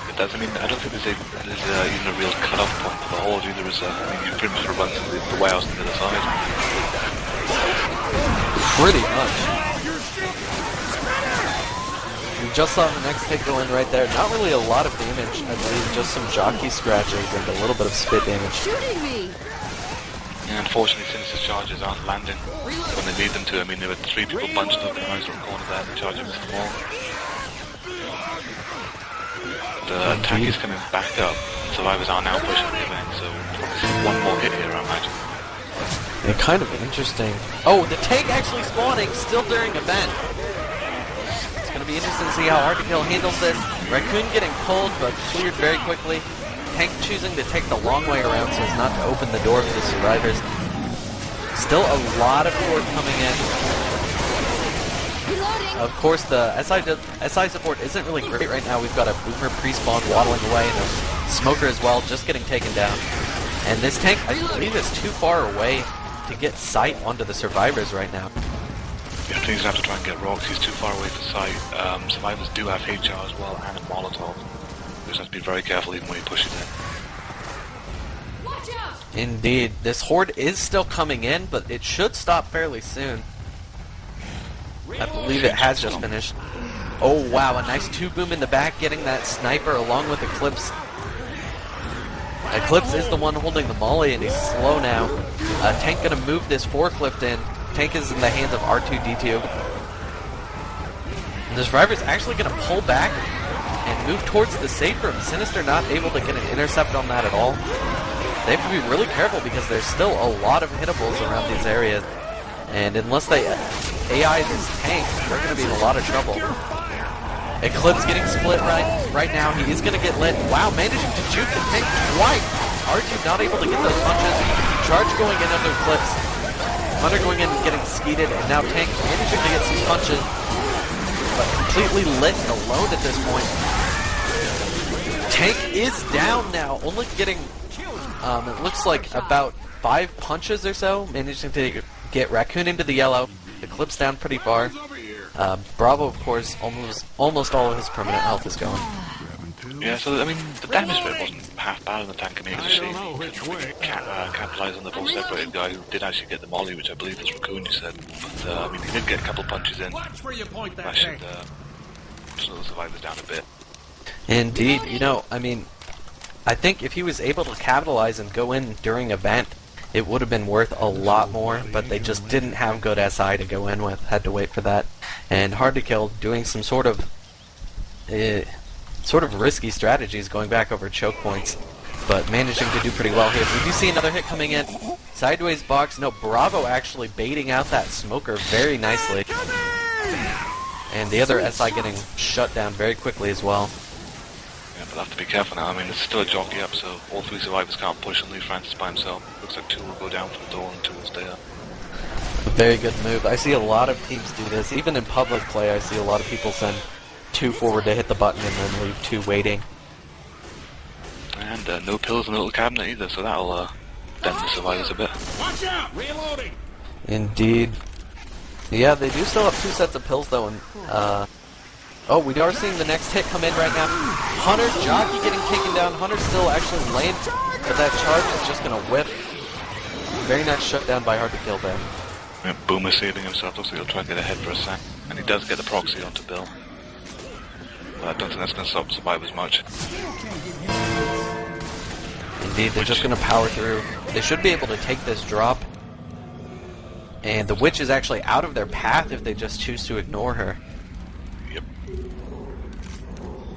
It does, I mean, I don't think there's even a real cut-off point for the horde either, is I mean, you pretty much run to the warehouse on the other side. Pretty much. We just saw the next hit go in right there. Not really a lot of damage, I believe, just some jockey scratches and a little bit of spit damage. Shooting me. Yeah, unfortunately, Sinister's charges aren't landing when they need them to. I mean, there were 3 people bunched up in a nice little corner there, and the charger missed them all. The attack is coming back up. Survivors are now pushing the event, so probably see one more hit here, I imagine. Yeah, kind of interesting. Oh, the tank actually spawning still during event. It's going to be interesting to see how Hard2Kill handles this. Raccoon getting pulled, but cleared very quickly. Tank choosing to take the long way around so as not to open the door for the survivors. Still a lot of horde coming in. Of course, the SI support isn't really great right now. We've got a Boomer pre-spawn waddling away and a Smoker as well, just getting taken down. And this tank, I believe, is too far away to get sight onto the survivors right now. Yeah, I think he's going to have to try and get rocks. He's too far away for sight. Survivors do have HR as well, and a Molotov. You just have to be very careful even when he pushes in. Watch out. Indeed. This horde is still coming in, but it should stop fairly soon. I believe it has just finished. Oh wow, a nice 2-boom in the back, getting that sniper along with Eclipse. Eclipse is the one holding the molly, and he's slow now. Tank gonna move this forklift in. Tank is in the hands of R2-D2. The survivor's actually gonna pull back and move towards the safe room. Sinister not able to get an intercept on that at all. They have to be really careful because there's still a lot of hittables around these areas. And unless they AI this tank, they're going to be in a lot of trouble. Eclipse getting split right now. He is going to get lit. Wow, managing to juke the tank twice. R2 not able to get those punches. Charge going in under Eclipse. Hunter going in and getting skeeted. And now Tank managing to get some punches. But completely lit and alone at this point. Tank is down now. Only getting, it looks like about 5 punches or so. Managing to get Raccoon into the yellow. Eclipse down pretty far. Bravo, of course, almost all of his permanent health is gone. Yeah, so I mean, the damage rate wasn't half bad on the tank. I mean, it was a shame he couldn't really capitalize on the full separated guy who did actually get the molly, which I believe was Raccoon, you said. But I mean, he did get a couple punches in. That should slow the survivors down a bit. Indeed, you know, I mean, I think if he was able to capitalize and go in during event, it would have been worth a lot more, but they just didn't have good SI to go in with. Had to wait for that. And Hard2Kill doing some sort of risky strategies, going back over choke points, but managing to do pretty well here. We do see another hit coming in. Sideways box. No, Bravo actually baiting out that smoker very nicely. And the other SI getting shut down very quickly as well. Yeah, but I have to be careful now. I mean, it's still a jockey up, so all three survivors can't push and leave Francis by himself. Looks like two will go down for the door and two will stay up. A very good move. I see a lot of teams do this. Even in public play, I see a lot of people send two forward to hit the button and then leave two waiting. And no pills in the little cabinet either, so that'll dent the survivors a bit. Watch out! Reloading! Indeed. Yeah, they do still have two sets of pills though, and oh, we are seeing the next hit come in right now. Hunter, Jockey getting taken down. Hunter still actually laying, but that charge is just gonna whip. Very nice shutdown by Hard2Kill there. Yeah, Boomer saving himself, looks like he'll try to get ahead for a sec. And he does get the proxy onto Bill. But I don't think that's gonna stop survivors much. Indeed, they're just gonna power through. They should be able to take this drop. And the witch is actually out of their path if they just choose to ignore her. Yep.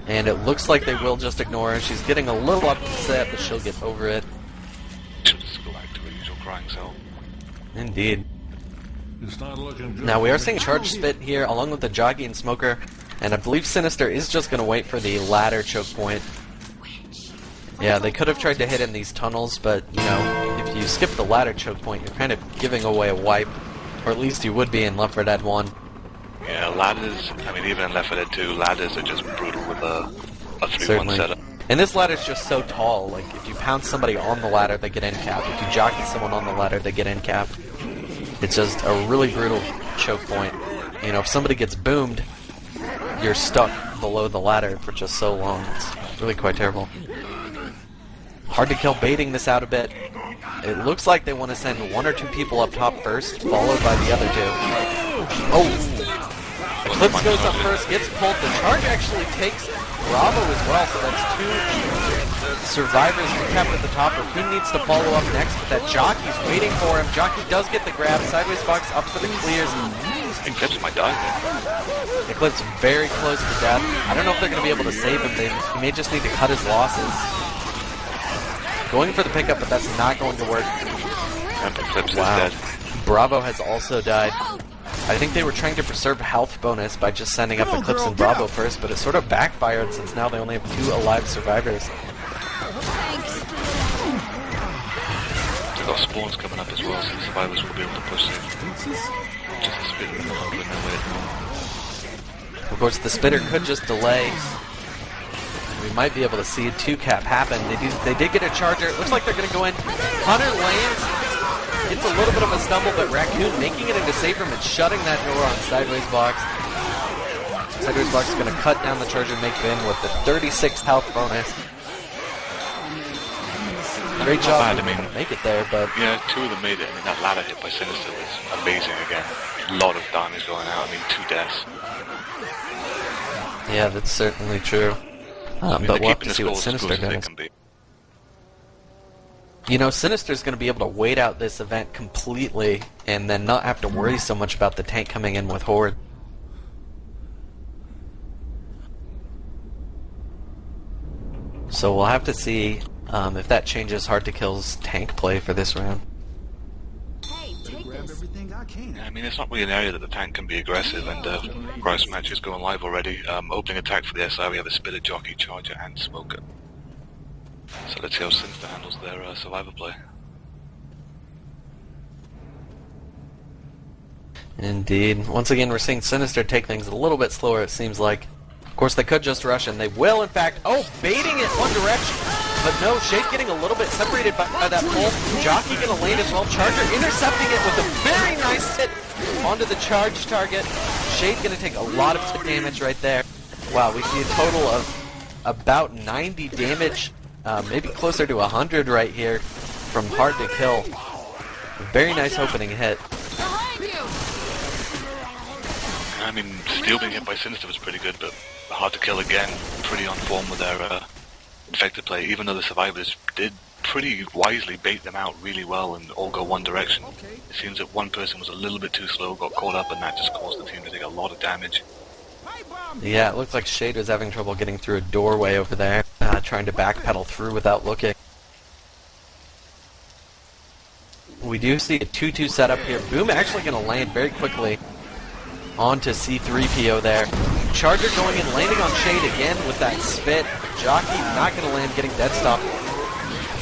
And it looks like they will just ignore her. She's getting a little upset, but she'll get over it. Just go back to her usual crying cell. Indeed. It's not looking good. Now we are seeing Charge Spit here, along with the Jockey and Smoker. And I believe Cynister is just going to wait for the ladder choke point. Yeah, they could have tried to hit in these tunnels, but, you know, if you skip the ladder choke point, you're kind of giving away a wipe. Or at least you would be in Left 4 Dead 1. Yeah, ladders, I mean, even in Left 4 Dead 2, ladders are just brutal with a 3-1 Certainly. setup. And this ladder's just so tall, like, if you pound somebody on the ladder, they get in cap. If you jockey someone on the ladder, they get in cap. It's just a really brutal choke point. You know, if somebody gets boomed, you're stuck below the ladder for just so long. It's really quite terrible. Hard2Kill baiting this out a bit. It looks like they want to send one or two people up top first, followed by the other two. Oh! Eclipse goes up first, gets pulled. The charge actually takes Bravo as well, so that's two survivors kept at the top. Raccoon needs to follow up next, but that Jockey's waiting for him. Jockey does get the grab. Sideways box up for the clears. Eclipse might die here. Eclipse very close to death. I don't know if they're going to be able to save him. He may just need to cut his losses. Going for the pickup, but that's not going to work. And Eclipse is Wow. dead. Bravo has also died. I think they were trying to preserve health bonus by just sending up Eclipse and Bravo first, but it sort of backfired since now they only have two alive survivors. They've got spawns coming up as well, so the survivors will be able to push it. Just a spit in the hunger in their way at the moment. Of course, the spitter could just delay. We might be able to see a 2-cap happen. They did get a charger. It looks like they're going to go in. Hunter lands. It's a little bit of a stumble, but Raccoon making it into safe room and shutting that door on Sideways Box. Sideways Box is going to cut down the charger and make it in with the 36 health bonus. Great job. Not bad, I mean, make it there, but yeah, two of them made it. I mean, that ladder hit by Sinister was amazing again. A lot of damage going out. I mean, 2 deaths. yeah, that's certainly true. I mean, But they're we'll have keeping to the see what scores as Sinister close as they does. can be. You know, Sinister's going to be able to wait out this event completely and then not have to worry so much about the tank coming in with Horde. So we'll have to see if that changes Hard2Kill's tank play for this round. Hey, take this. Yeah, I mean, it's not really an area that the tank can be aggressive, and Grouse match is going live already. Opening attack for the SI, we have a Spitter, Jockey, Charger, and Smoker. So let's see how Sinister handles their survivor play. Indeed. Once again, we're seeing Cynister take things a little bit slower, it seems like. Of course, they could just rush, and they will, in fact. Oh, baiting it one direction. But no, Shade getting a little bit separated by that pull. Jockey going to lane as well. Charger intercepting it with a very nice hit onto the charge target. Shade going to take a lot of damage right there. Wow, we see a total of about 90 damage, maybe closer to 100 right here from Hard2Kill. A very nice opening hit. Behind you! I mean, Steel being hit by Sinister was pretty good, but Hard2Kill again, pretty on form with their infected play, even though the survivors did pretty wisely bait them out really well and all go one direction. It seems that one person was a little bit too slow, got caught up, and that just caused the team to take a lot of damage. Yeah, it looks like Shade was having trouble getting through a doorway over there, trying to backpedal through without looking. We do see a 2-2 setup here. Boom actually going to land very quickly onto C3PO there. Charger going in, landing on Shade again with that spit. Jockey not going to land, getting dead stop.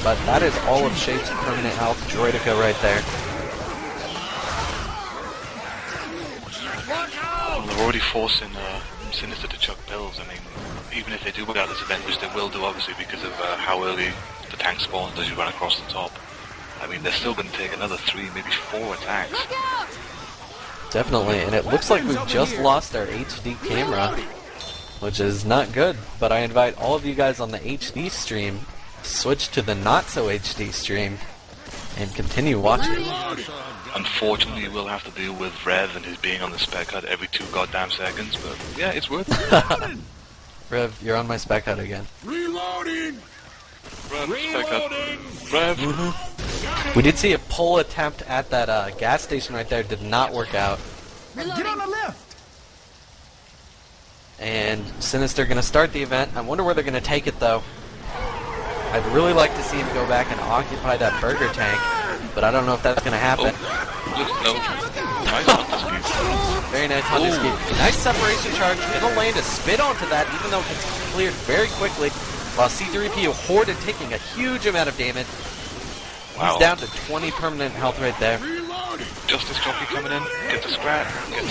But that is all of Shade's permanent health. Droidica right there. Well, they're already forcing Cynister to chuck pills. I mean, even if they do without this event, which they will do obviously because of how early the tank spawns as you run across the top. I mean, they're still going to take another 3, maybe 4 attacks. Definitely, and it looks like we've just lost our HD camera, which is not good. But I invite all of you guys on the HD stream to switch to the not-so-HD stream and continue watching. Unfortunately, we'll have to deal with Rev and his being on the spec hut every 2 goddamn seconds, but yeah, it's worth it. Rev, you're on my spec hut again. Reloading! Rev, spec hut. Rev. We did see a pull attempt at that gas station right there. Did not work out. Get on the left! And Cynister going to start the event. I wonder where they're going to take it, though. I'd really like to see him go back and occupy that burger tank, but I don't know if that's going to happen. Very nice Hunter escape. Nice separation charge. Going to land a spit onto that, even though it's cleared very quickly, while C3PO hoarded, taking a huge amount of damage. Wow. He's down to 20 permanent health right there. Justice Jockey coming in, gets a scratch, almost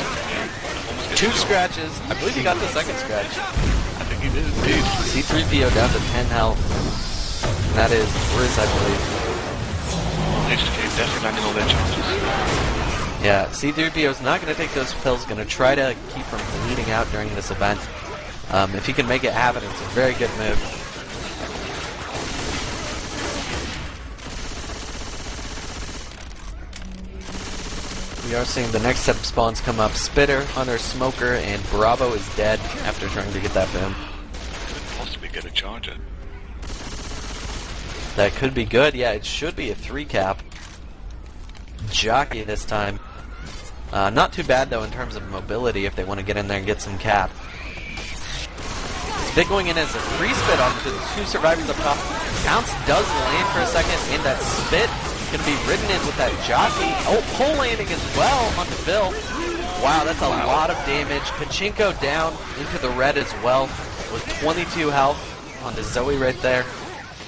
gets 2 scratches. I believe he got the second scratch. I think he did indeed. C3PO down to 10 health. And that is Riz, I believe. HK definitely landing all their charges. Yeah, C3PO's not going to take those pills, going to try to keep from bleeding out during this event. If he can make it happen, it's a very good move. We are seeing the next set of spawns come up. Spitter, Hunter, Smoker, and Bravo is dead after trying to get that boom. Could possibly get a charger. That could be good. Yeah, it should be a 3 cap. Jockey this time. Not too bad, though, in terms of mobility if they want to get in there and get some cap. Spit going in as a 3 spit onto the 2 survivors up top. Bounce does land for a second, and that spit going to be ridden in with that Jockey. Oh, pull landing as well onto Bill. Wow, that's a lot of damage. Pachinko down into the red as well with 22 health onto Zoe right there.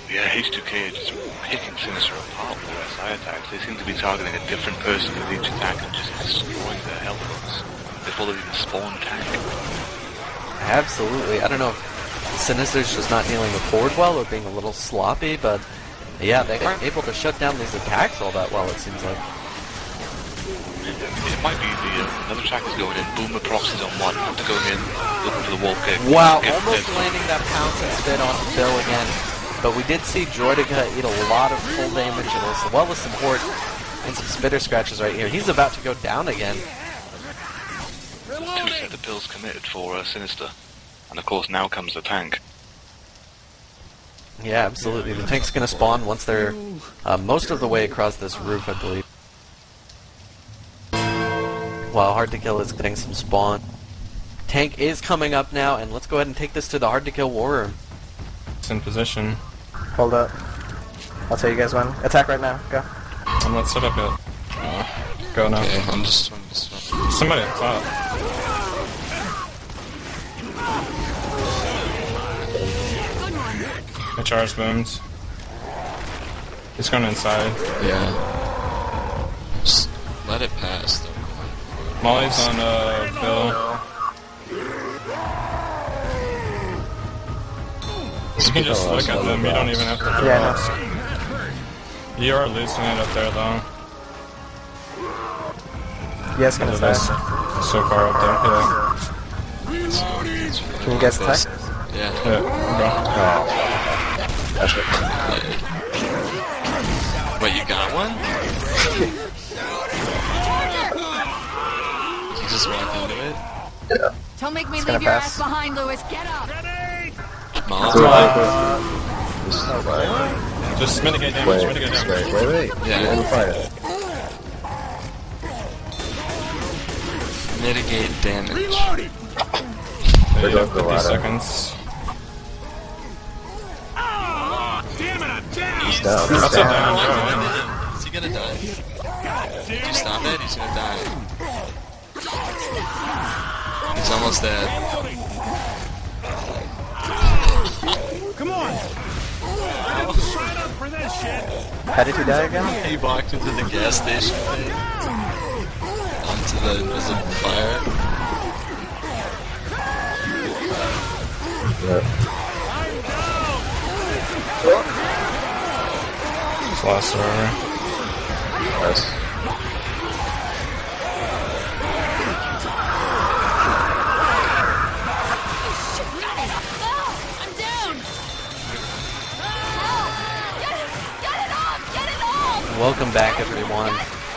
Yeah, H2K is just picking Cynister apart with their SI attacks. They seem to be targeting a different person with each attack and just destroying their health points before they even spawn tank. Absolutely. I don't know if Sinister's just not dealing with forward well or being a little sloppy, but yeah, they aren't able to shut down these attacks all that well, it seems like. It might be another attack is going in, Boomer proxies on one, after going in, looking for the wall kick. Wow, almost landing that pounce and spit on Bill again. But we did see Droidica eat a lot of full damage as well as some horde and some spitter scratches right here. He's about to go down again. 2 set of pills committed for Cynister. And of course now comes the tank. Yeah, absolutely. The tank's going to spawn once they're most of the way across this roof, I believe. While Hard2Kill is getting some spawn. Tank is coming up now, and let's go ahead and take this to the Hard2Kill war room. It's in position. Hold up. I'll tell you guys when. Attack right now. Go. I'm not set up yet. Go now. Okay, I'm just trying to stop. Somebody up top. I charge booms. He's going inside. Yeah. Just let it pass, though. Molly's on Bill. You can just look at them, you don't even have to throw us. You are losing it up there, though. Yes, gonna Look at this. start. So far up there, yeah. Can you guys attack? Yeah. That's it. Wait, you got one? You just walked into it? Yeah. Don't make me It's leave gonna your pass. ass behind, Lewis. Get up. Molly's Too on. high. This is not right. Just mitigate damage, mitigate damage. Wait. Yeah. You're on fire. Mitigate damage. Reloading! They're going for the 50 ladder. seconds. Damn it, I'm down! He's down. That's a He's down. down, Is bro. he gonna die? Did you stop it? He's gonna die. He's almost dead. Come on! I didn't sign up for this shit! How did he die again? He walked into the gas station. Onto the invisible fire. Yeah. Flash over. Nice. I'm down! Get it off! Get it off! Welcome back, everyone.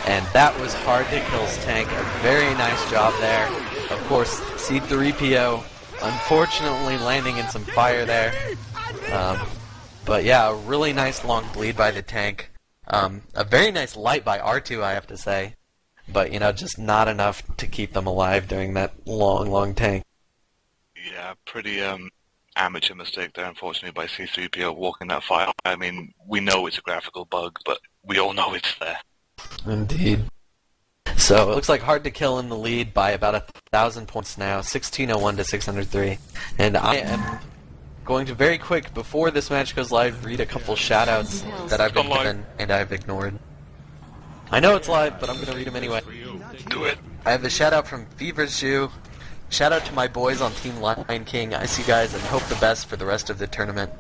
And that was Hard2Kill's tank. A very nice job there. Of course, C3PO unfortunately landing in some fire there. But yeah, a really nice long bleed by the tank. A very nice light by R2, I have to say. But, you know, just not enough to keep them alive during that long tank. Yeah, pretty amateur mistake there, unfortunately, by C3PO walking that fire. I mean, we know it's a graphical bug, but we all know it's there. Indeed. So, it looks like Hard2Kill in the lead by about 1,000 points now, 1601 to 603. And I am going to very quick, before this match goes live, read a couple shoutouts that I've been given and I've ignored. I know it's live, but I'm going to read them anyway. Do it. I have a shout out from Fever Shoe. Shout out to my boys on Team Lion King. I see you guys and hope the best for the rest of the tournament.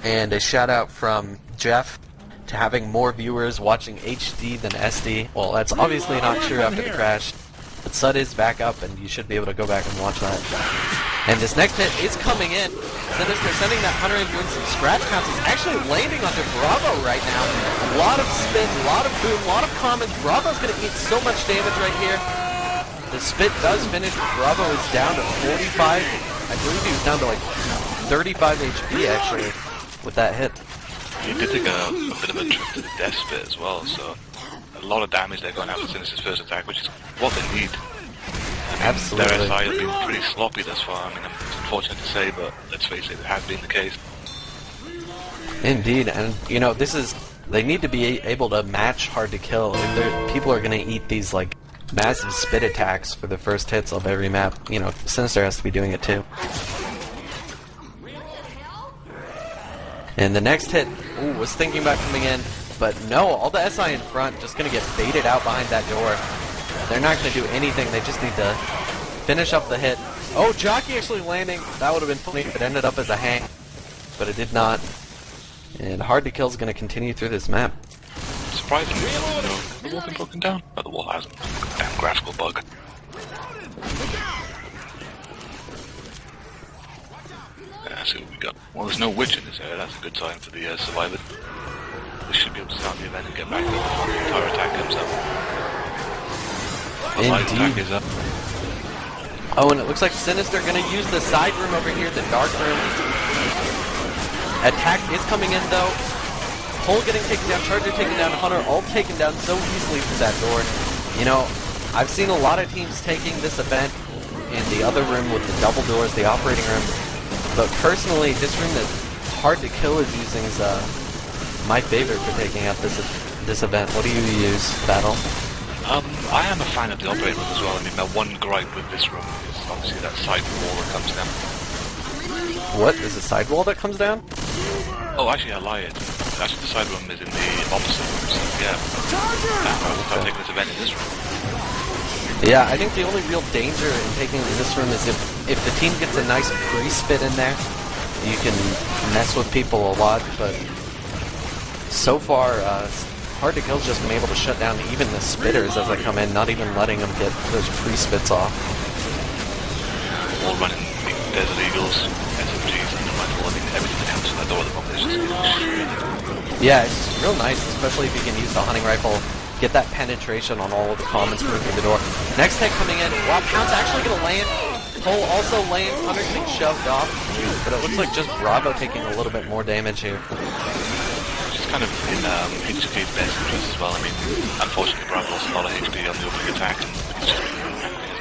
And a shout out from Jeff to having more viewers watching HD than SD. Well, that's obviously not true after the crash. But SUD is back up and you should be able to go back and watch that. And this next hit is coming in. Sinister sending that hunter in, doing some scratch counts. He's actually landing onto Bravo right now. A lot of spin, a lot of boom, a lot of commons. Bravo's going to eat so much damage right here. The spit does finish. Bravo is down to 45. I believe he was down to like 35 HP actually with that hit. He did take a bit of a trip to the death spit as well, so a lot of damage there going after Sinister's first attack, which is what they need. Absolutely. Their SI has been pretty sloppy thus far. I mean, it's unfortunate to say, but let's face it, it has been the case. Indeed, and you know, they need to be able to match Hard2Kill. If people are going to eat these like massive spit attacks for the first hits of every map, you know, Cynister has to be doing it too. And the next hit, was thinking about coming in, but no, all the SI in front just going to get baited out behind that door. They're not going to do anything, they just need to finish up the hit. Oh, Jockey actually landing. That would have been funny if it ended up as a hang, but it did not. And Hard2Kill is going to continue through this map. Surprisingly, no, the wall's been broken down. But the wall hasn't. Damn graphical bug. Let's see what we got. Well, there's no witch in this area. That's a good sign for the survivors. They should be able to start the event and get back up before the entire attack comes up. The light attack is up. Oh, and it looks like Sinister going to use the side room over here, the dark room. Attack is coming in, though. Hole getting taken down, Charger taken down, Hunter all taken down so easily through that door. You know, I've seen a lot of teams taking this event in the other room with the double doors, the operating room. But personally, this room that Hard2Kill is using is my favorite for taking out this event. What do you use, Battle? I am a fan of the operating room as well. I mean, my one gripe with this room is obviously that side wall that comes down. What? Is a side wall that comes down? Oh, actually, I lied. Actually, the side room is in the opposite room, so yeah. I will start taking this event in this room. Yeah, I think the only real danger in taking this room is if the team gets a nice pre-spit in there, you can mess with people a lot, but so far, Hard2Kill's just been able to shut down even the spitters as they come in, not even letting them get those pre-spits off. All running big Desert Eagles, SMGs, and rifle. I mean, everything that comes from that door at the moment is just Yeah, it's real nice, especially if you can use the hunting rifle, get that penetration on all of the commons moving through the door. Next hit coming in, wow, Pound's actually going to land. Pole also lanes, Hunter getting shoved off, but it looks like just Bravo taking a little bit more damage here. Just kind of in HP's best interest as well. I mean, unfortunately Bravo lost a lot of HP on the opening attack, and it's just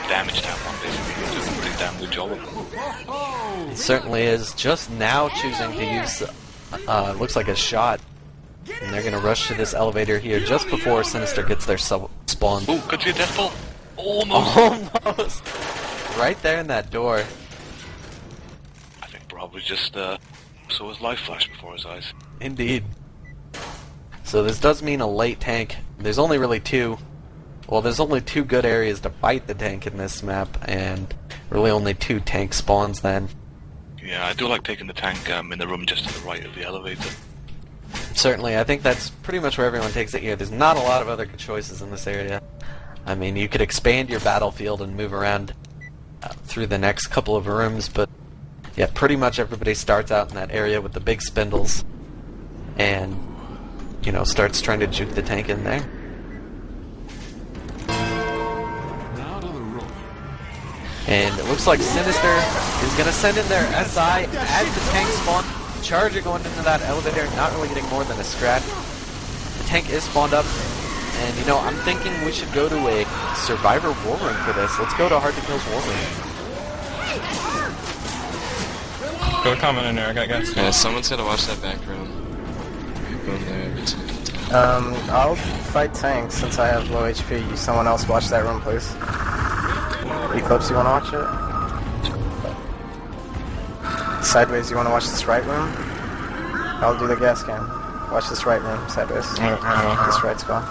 damage down one basically. He's doing a pretty damn good job of it. It certainly is. Just now choosing to use, looks like a shot. And they're gonna rush to this elevator here just before Cynister gets their spawn. Ooh, could see a death ball. Almost. Almost. Right there in that door. I think Bravo just saw his life flash before his eyes. Indeed. So this does mean a late tank. There's only really two. Well, there's only two good areas to fight the tank in this map, and really only two tank spawns then. Yeah, I do like taking the tank in the room just to the right of the elevator. Certainly, I think that's pretty much where everyone takes it here. There's not a lot of other good choices in this area. I mean, you could expand your battlefield and move around through the next couple of rooms, but yeah, pretty much everybody starts out in that area with the big spindles and, you know, starts trying to juke the tank in there. And it looks like Cynister is going to send in their SI as the tank spawn. Charger going into that elevator, not really getting more than a scratch. The tank is spawned up, and you know, I'm thinking we should go to a Survivor War Room for this. Let's go to Hard2Kill's War Room. Go comment in there, I guess. Yeah, someone's gotta watch that back room. Go in there. I'll fight tanks since I have low HP. Someone else watch that room, please. Eclipse, you wanna watch it? Sideways, you want to watch this right room? I'll do the gas can. Watch this right room, sideways. This right spot.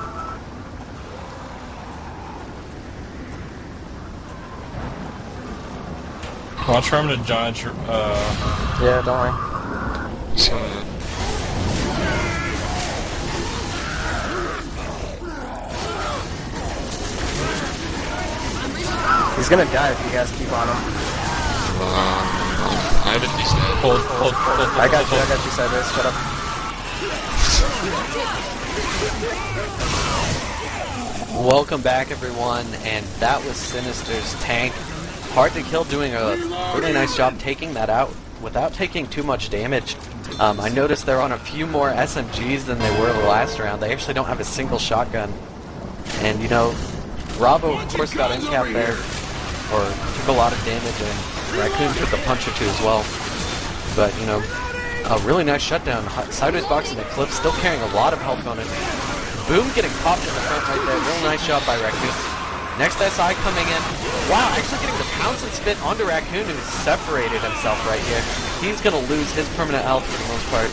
Watch for him to judge. Yeah, don't worry. He's gonna die if you guys keep on him. I have it to be said. Hold. I got you sideways, shut up. Welcome back, everyone, and that was Sinister's tank. Hard2Kill doing a really nice job taking that out without taking too much damage. I noticed they're on a few more SMGs than they were the last round. They actually don't have a single shotgun. And, you know, Bravo, of course, got in cap there, or took a lot of damage, and Raccoon took a punch or two as well. But, you know, a really nice shutdown. Sideways box and Eclipse still carrying a lot of health on it. Boom getting popped in the front right there. Real nice job by Raccoon. Next SI coming in. Wow, actually getting the pounce and spit onto Raccoon, who's separated himself right here. He's going to lose his permanent health for the most part.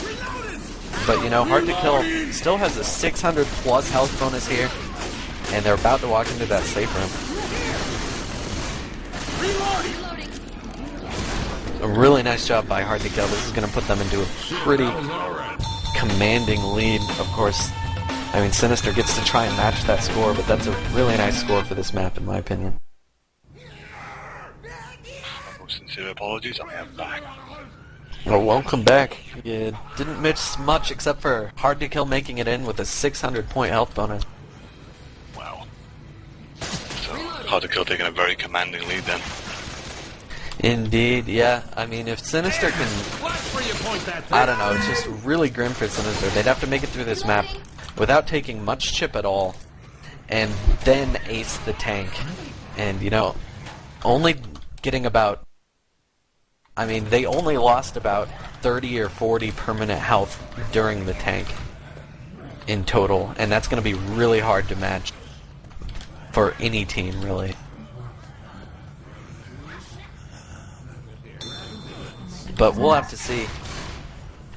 But, you know, Hard2Kill still has a 600 plus health bonus here. And they're about to walk into that safe room. A really nice job by Hard2Kill. This is going to put them into a pretty commanding lead, of course. I mean, Cynister gets to try and match that score, but that's a really nice score for this map, in my opinion. Sincere apologies, I am back. Well, welcome back. You didn't miss much except for Hard2Kill making it in with a 600-point health bonus. Wow. So, Hard2Kill taking a very commanding lead then. Indeed, yeah. I mean, if Cynister can... I don't know, it's just really grim for Cynister. They'd have to make it through this map without taking much chip at all, and then ace the tank. And, you know, only getting about... I mean, they only lost about 30 or 40 permanent health during the tank in total, and that's going to be really hard to match for any team, really. But we'll have to see.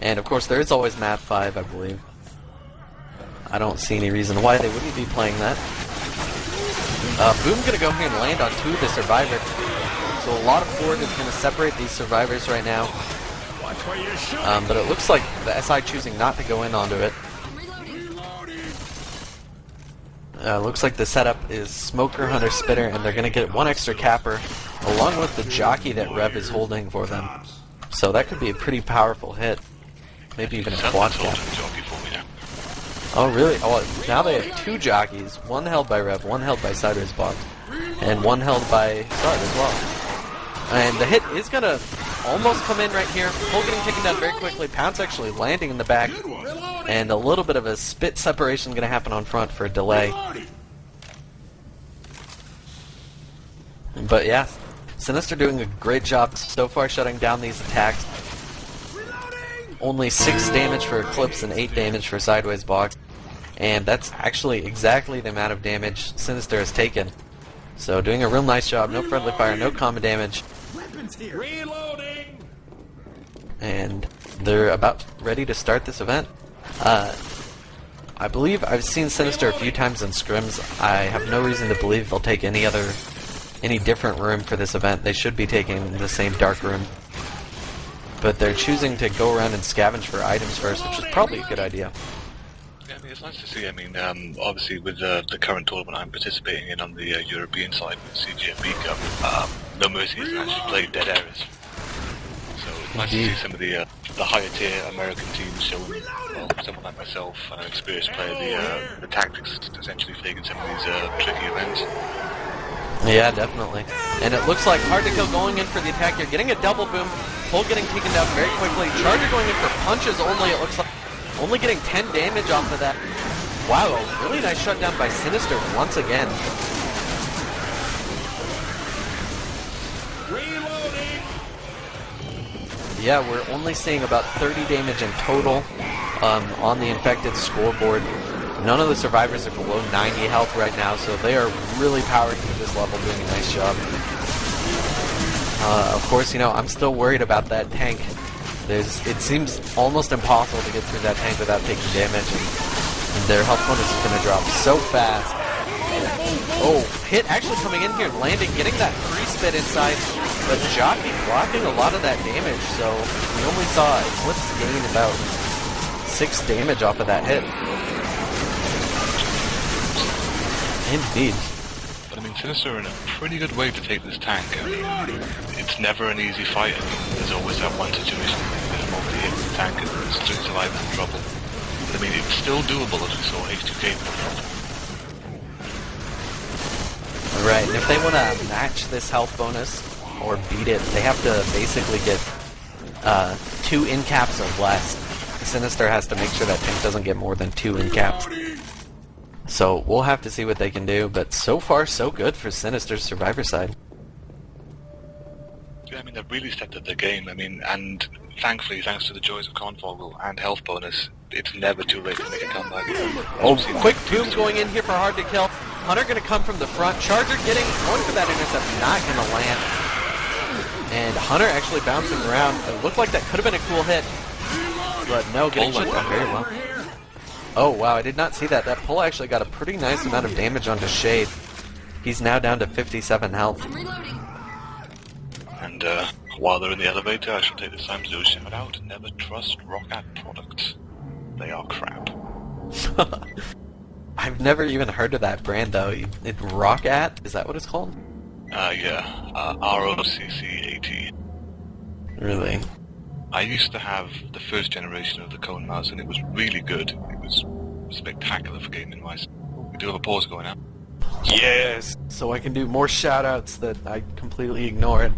And of course, there is always map 5, I believe. I don't see any reason why they wouldn't be playing that. Boom gonna go here and land on 2 of the survivors. So a lot of forward is gonna separate these survivors right now. But it looks like the SI choosing not to go in onto it. Looks like the setup is Smoker, Hunter, Spitter, and they're gonna get 1 extra capper, along with the jockey that Rev is holding for them. So that could be a pretty powerful hit. Maybe even a quad cap. Oh really? Oh, now they have 2 jockeys. 1 held by Rev, 1 held by Sideways Box, and 1 held by Sard as well. And the hit is going to almost come in right here. Pull getting taken down very quickly. Pounce actually landing in the back. And a little bit of a spit separation going to happen on front for a delay. But yeah, Cynister doing a great job so far shutting down these attacks. Only 6 damage for Eclipse and 8 damage for Sideways Box. And that's actually exactly the amount of damage Cynister has taken. So doing a real nice job. No friendly fire, no common damage. Reloading. And they're about ready to start this event. I believe I've seen Cynister a few times in scrims. I have no reason to believe they'll take any different room for this event. They should be taking the same dark room. But they're choosing to go around and scavenge for items first, which is probably a good idea. Yeah, I mean, it's nice to see. I mean, obviously with the current tournament I'm participating in on the European side with CCF2 Cup, No Mercy has actually played Dead Ares. So it's nice to see some of the higher tier American teams showing, well, someone like myself, an experienced player, the tactics essentially taking some of these tricky events. Yeah, definitely. And it looks like Hard2Kill going in for the attack here, getting a double boom. Pull getting taken down very quickly. Charger going in for punches only, it looks like. Only getting 10 damage off of that. Wow, a really nice shutdown by Cynister once again. Reloading. Yeah, we're only seeing about 30 damage in total on the infected scoreboard. None of the survivors are below 90 health right now, so they are really powering through this level, doing a nice job. Of course, you know, I'm still worried about that tank. It seems almost impossible to get through that tank without taking damage, and their health bonus is going to drop so fast. Oh, hit actually coming in here, landing, getting that free spit inside, but Jockey blocking a lot of that damage, so we only saw Eclipse gain about 6 damage off of that hit. Indeed. But I mean, Cynister are in a pretty good way to take this tank. I mean, it's never an easy fight. I mean, there's always that one situation where there's a multi-hit with the tank and the survivors in trouble. But I mean, it's still doable, as we saw H2K before. Right, and if they want to match this health bonus or beat it, they have to basically get 2 in-caps or less. Cynister has to make sure that tank doesn't get more than 2 in-caps. So we'll have to see what they can do, but so far so good for Sinister's Survivor side. Yeah, I mean, they've really stepped up their game. I mean, and thankfully, thanks to the joys of Confoggle and health bonus, it's never too late to make a comeback. Oh, quick boom going in here for Hard2Kill. Hunter going to come from the front. Charger going for that intercept, not going to land. And Hunter actually bouncing around. It looked like that could have been a cool hit, but no, getting shut down very well. Oh wow, I did not see that. That pull actually got a pretty nice amount of damage onto Shade. He's now down to 57 health. And while they're in the elevator, I should take this time to do a shout out. Never trust Rockat products. They are crap. I've never even heard of that brand though. Rockat? Is that what it's called? Yeah. ROCCAT. Really? I used to have the first generation of the Cone mouse, and it was really good. It was spectacular for gaming wise. We do have a pause going on. Yes! So I can do more shoutouts that I completely ignored.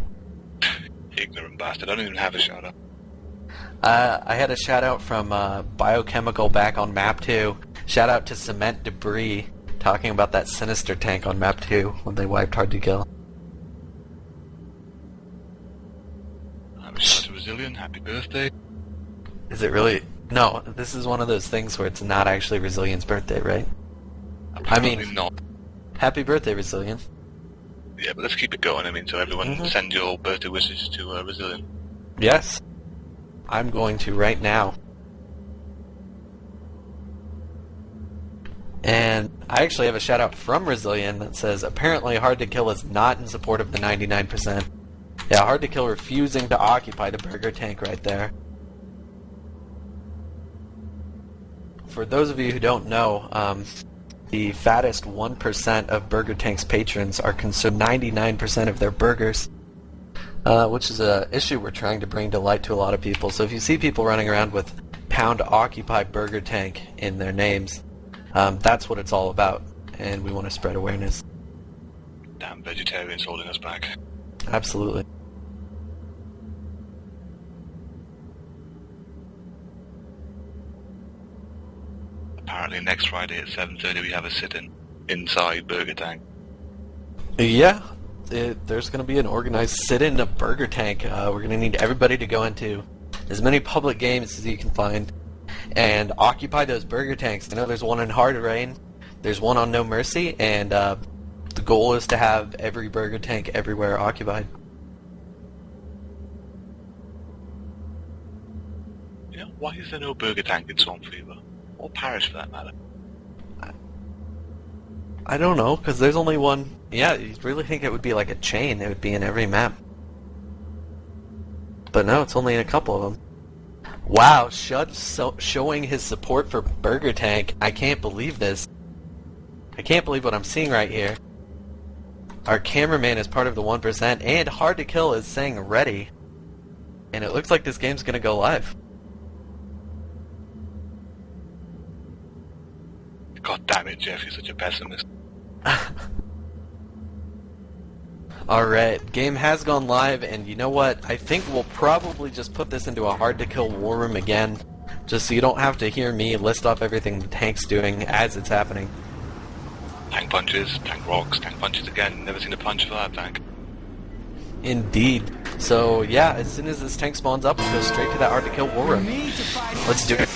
Ignorant bastard. I don't even have a shout out. I had a shout out from Biochemical back on map 2. Shout out to Cement Debris, talking about that Cynister tank on map 2 when they wiped Hard2Kill. Shout out to Resilient. Happy birthday. Is it really? No, this is one of those things where it's not actually Resilient's birthday, right? Apparently not. Happy birthday, Resilient. Yeah, but let's keep it going. I mean, so everyone send your birthday wishes to Resilient. Yes. I'm going to right now. And I actually have a shout out from Resilient that says, apparently Hard2Kill is not in support of the 99%. Yeah, Hard2Kill refusing to occupy the burger tank right there. For those of you who don't know, the fattest 1% of Burger Tank's patrons are consumed 99% of their burgers, which is an issue we're trying to bring to light to a lot of people. So if you see people running around with Pound Occupy Burger Tank in their names, that's what it's all about, and we want to spread awareness. Damn vegetarians holding us back. Absolutely. apparently next Friday at 7:30 we have a sit-in inside Burger Tank. Yeah, there's going to be an organized sit-in of Burger Tank. We're going to need everybody to go into as many public games as you can find and occupy those Burger Tanks. I know there's one in Hard Rain, there's one on No Mercy, and the goal is to have every Burger Tank everywhere occupied. You know, why is there no Burger Tank in Swamp Fever? Or Parish for that matter? I don't know, because there's only one. Yeah, you'd really think it would be like a chain. It would be in every map. But no, it's only in a couple of them. Wow, Shud showing his support for Burger Tank. I can't believe this. I can't believe what I'm seeing right here. Our cameraman is part of the 1%, and Hard2Kill is saying ready. And it looks like this game's gonna go live. God damn it, Jeff, you're such a pessimist. Alright, game has gone live, and you know what? I think we'll probably just put this into a Hard2Kill war room again, just so you don't have to hear me list off everything the tank's doing as it's happening. Tank punches, tank rocks, tank punches again. Never seen a punch for that tank. Indeed. So yeah, as soon as this tank spawns up, we'll go straight to that Hard2Kill war room. Let's do it.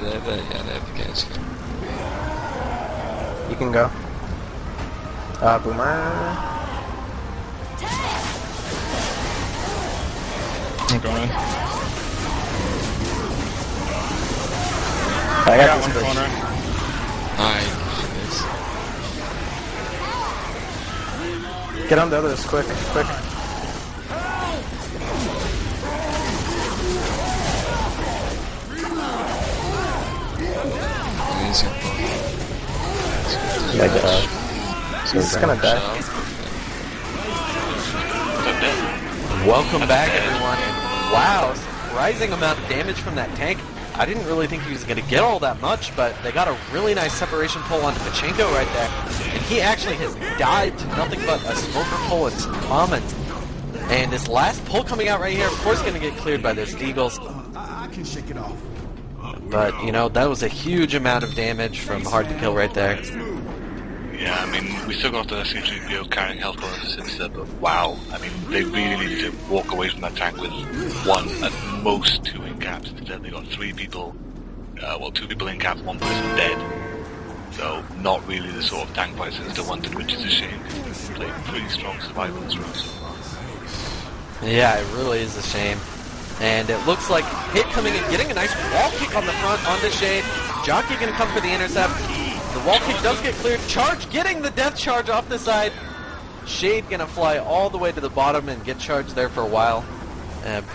Yeah, they have the gas here. You can go. Boomer. I'm going. I got one this corner. Alright, shit. Get on the others, quick, quick. Yeah, get out. He's gonna die. Welcome back, everyone. And wow, surprising amount of damage from that tank. I didn't really think he was going to get all that much, but they got a really nice separation pull onto Pachinko right there. And he actually has died to nothing but a smoker pull and some comments. And this last pull coming out right here, of course, going to get cleared by those Deagles. I can shake it off. But, you know, that was a huge amount of damage from Hard2Kill right there. Yeah, I mean, we still got the C3PO carrying health bonus Cynister, but wow, I mean, they really needed to walk away from that tank with one, at most two in caps. Instead, they got three people, well, two people in caps, one person dead. So, not really the sort of tank fight Cynister wanted, which is a shame, because he played pretty strong survival this round so far. Yeah, it really is a shame. And it looks like Hit coming in, getting a nice wall kick on the front onto Shade. Jockey gonna come for the intercept. The wall kick does get cleared. Charge getting the death charge off the side. Shade gonna fly all the way to the bottom and get charged there for a while.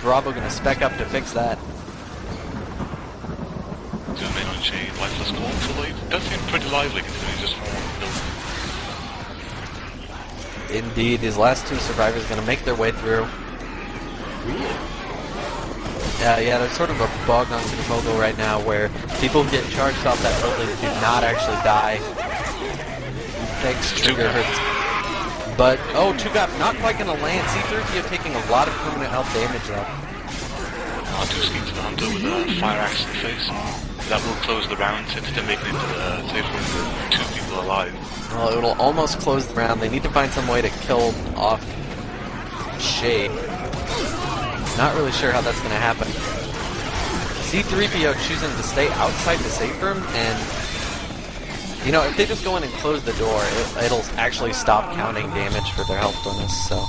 Bravo gonna spec up to fix that. Zoom in on Shade, lifeless storm for late. Does seem pretty lively considering he's just fallen. Indeed, his last two survivors gonna make their way through. Yeah, there's sort of a bug on Super Mogul right now where people get charged off that building and do not actually die. Thanks, trigger hurts. But, oh, 2GOP not quite going to land. C3PO taking a lot of permanent health damage though. R2 schemes the Hunter with a fire axe in the face. That will close the round since they're making it to the safe room with two people alive. Well, it'll almost close the round. They need to find some way to kill off Shade. Not really sure how that's going to happen. C3PO choosing to stay outside the safe room, and you know, if they just go in and close the door, it'll actually stop counting damage for their health bonus, so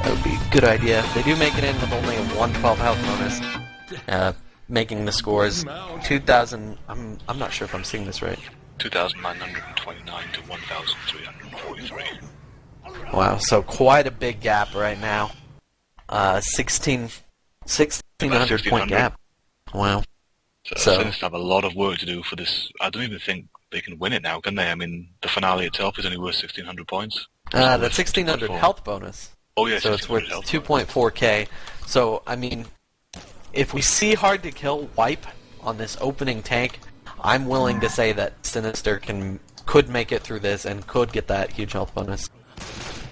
that would be a good idea. They do make it in with only a 112 health bonus, making the scores 2,000, I'm not sure if I'm seeing this right. 2,929 to 1,343. Wow, so quite a big gap right now. 1,600 point gap. Wow. So Cynister have a lot of work to do for this. I don't even think they can win it now, can they? I mean, the finale itself is only worth 1,600 points. That's 1600 health bonus. Oh yeah, So it's worth 2.4k. So, I mean, if we see Hard2Kill wipe on this opening tank, I'm willing to say that Cynister could make it through this and could get that huge health bonus.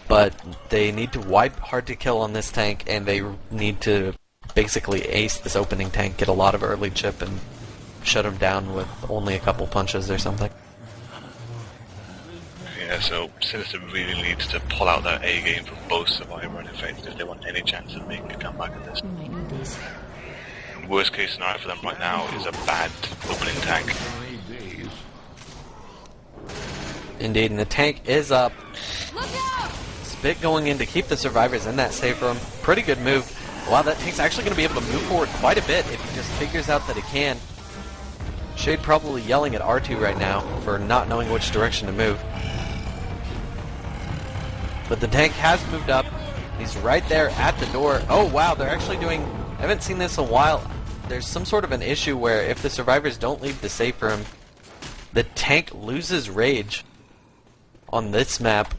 But they need to wipe Hard2Kill on this tank, and they need to basically ace this opening tank, get a lot of early chip, and shut him down with only a couple punches or something. Yeah, so Cynister really needs to pull out that A game for both Survivor and Infected if they want any chance of making a comeback at this. We might need these. Worst case scenario for them right now is a bad opening tank. Indeed, and the tank is up. Look out! Spit going in to keep the survivors in that safe room. Pretty good move. Wow, that tank's actually going to be able to move forward quite a bit if he just figures out that he can. Shade probably yelling at R2 right now for not knowing which direction to move. But the tank has moved up. He's right there at the door. Oh wow, they're actually doing... I haven't seen this in a while. There's some sort of an issue where if the survivors don't leave the safe room, the tank loses rage on this map.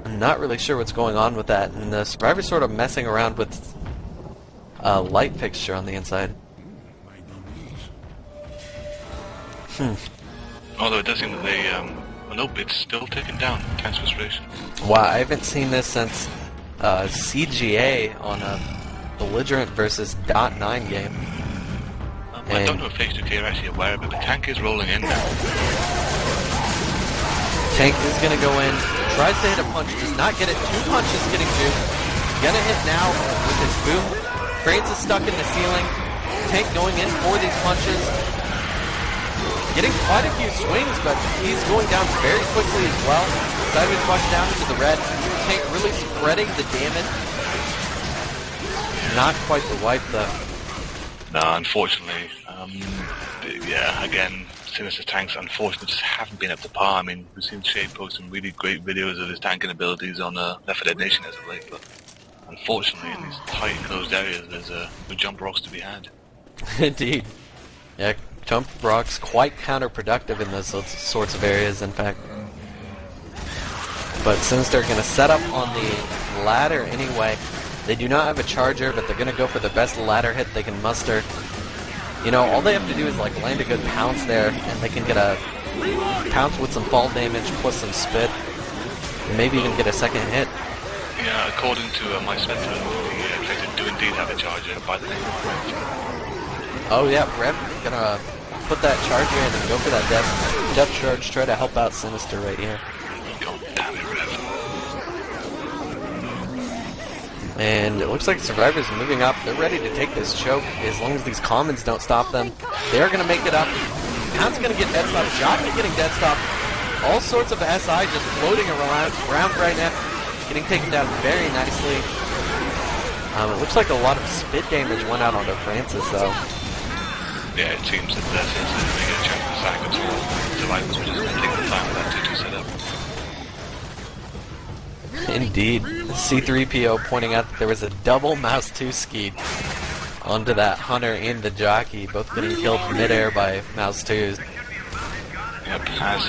I'm not really sure what's going on with that, and the survivor's sort of messing around with a light fixture on the inside. Although it does seem that they, nope, it's still taken down. Tank's frustration. Wow, I haven't seen this since CGA on a Belligerent versus .9 game. I don't know if H2K are actually aware of it, but Tank is rolling in now. Tank is going to go in, tries to hit a punch, does not get it. 2 punches getting juked. Gonna hit now with his boom. Francis stuck in the ceiling. Tank going in for these punches. Getting quite a few swings, but he's going down very quickly as well. Sideways push down into the red. Tank really spreading the damage. Not quite the wipe though. No, unfortunately. Yeah, again, Sinister tanks unfortunately just haven't been up to par. I mean, we've seen Shade post some really great videos of his tanking abilities on Left 4 Dead Nation as of late, but unfortunately in these tight enclosed areas there's no jump rocks to be had. Indeed. Yeah, jump rocks quite counterproductive in those sorts of areas, in fact. But Sinister going to set up on the ladder anyway. They do not have a charger, but they're going to go for the best ladder hit they can muster. You know, all they have to do is like land a good pounce there, and they can get a pounce with some fall damage plus some spit, and maybe even get a second hit. Yeah, according to my Spencer, the Infected do indeed have a charger by the name of Rev. Oh yeah, Rev gonna put that charger in and go for that depth charge, try to help out Cynister right here. God damn it, Rev. And it looks like Survivor's moving up. They're ready to take this choke as long as these commons don't stop them. They're going to make it up. Pound's going to get dead stopped. Jockey getting dead stopped. All sorts of SI just floating around right now. Getting taken down very nicely. It looks like a lot of spit damage went out onto Francis though. Yeah, it seems that Sinister may get a chance to sack as well. Survivors will just take the time with that 2-2 setup. Indeed. C3PO pointing out that there was a double mouse 2 skeet onto that Hunter and the Jockey, both getting killed midair by mouse 2s. Yep, as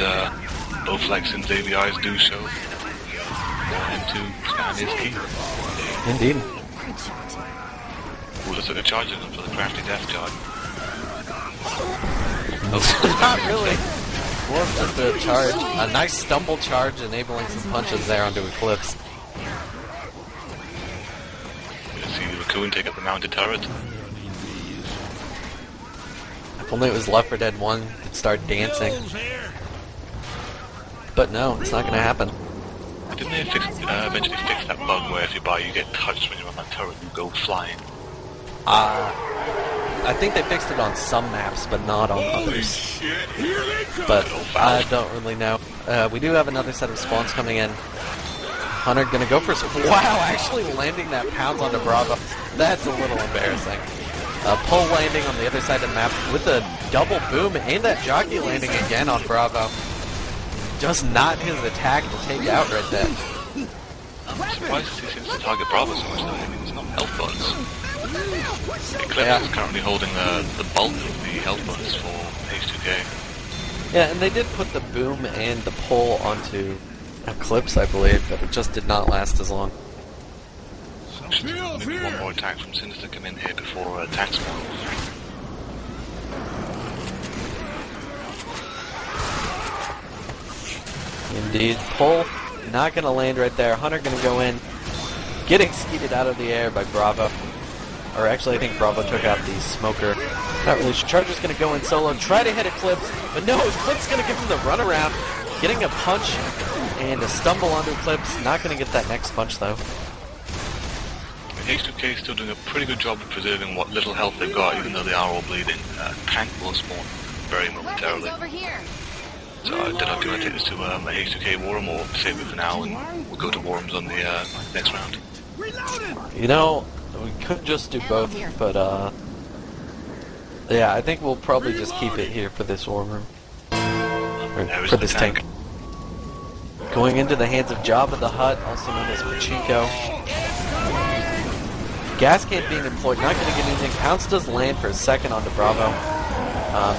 Bowflex and ABIs do show. And to spam his key. Indeed. Ooh, looks like a charge in them for the crafty death charge. Not really. More of just a charge. A nice stumble charge enabling some punches there onto Eclipse. You see the Raccoon take up the mounted turret. If only it was Left 4 Dead 1, it'd start dancing. But no, it's not going to happen. Didn't they eventually fix that bug where if you buy, you get touched when you're on that turret and you go flying? I think they fixed it on some maps, but not on others. But I don't really know. We do have another set of spawns coming in. Hunter gonna go for some... Wow, actually landing that pounce onto Bravo. That's a little embarrassing. Pull landing on the other side of the map with a double boom and that Jockey landing again on Bravo. Just not his attack to take out right there. I'm surprised he seems to target Bravo so much though. I mean, it's not health bonus. Eclipse is currently holding the bulk of the health bonus for H2K. Yeah, and they did put the boom and the pull onto Eclipse, I believe, but it just did not last as long. Maybe one more attack from Cynister come in here before attack spawn. Indeed. Pull, not going to land right there. Hunter going to go in, getting skeeted out of the air by Bravo. Or actually, I think Bravo took out the Smoker. Not really sure. Charger's going to go in solo, try to hit Eclipse, but no, Eclipse going to give him the runaround. Getting a punch and a stumble onto Eclipse. Not going to get that next punch, though. H2K is still doing a pretty good job of preserving what little health they've got, even though they are all bleeding. Tank will spawn very momentarily. Over here. So I don't know if you want to take this to a H2K War Room or save it for now and we'll go to War Rooms on the next round. You know, we could just do both, but yeah, I think we'll probably just keep it here for this War Room. Or for this tank. Going into the hands of Jabba the Hutt, also known as Pachinko. Gas can being employed, not going to get anything. Pounce does land for a second onto Bravo.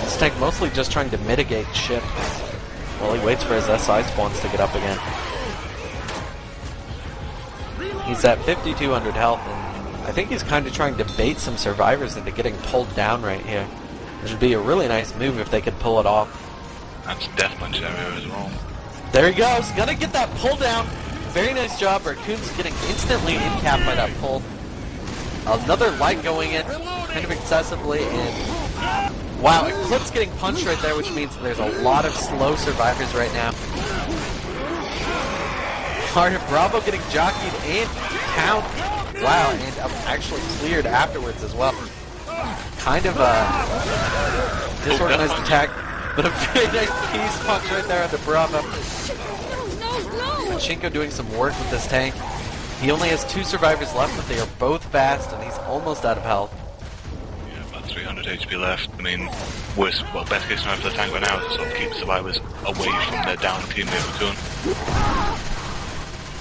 This tank mostly just trying to mitigate ship while he waits for his SI spawns to get up again. He's at 5,200 health, and I think he's kind of trying to bait some survivors into getting pulled down right here. Which would be a really nice move if they could pull it off. That's Death Punch area as well. There he goes, gonna get that pull down. Very nice job. Raccoon's getting instantly in-capped by that pull. Another light going in, kind of excessively, and wow, Eclipse getting punched right there, which means there's a lot of slow survivors right now. Bravo getting jockeyed and pound. Wow, and actually cleared afterwards as well. Kind of a disorganized attack, but a very nice piece punch right there onto Bravo. Pachinko doing some work with this tank. He only has 2 survivors left, but they are both fast, and he's almost out of health. Yeah, about 300 HP left. I mean, best case scenario for the tank right now is to sort of keep survivors away from their down teammate Raccoon.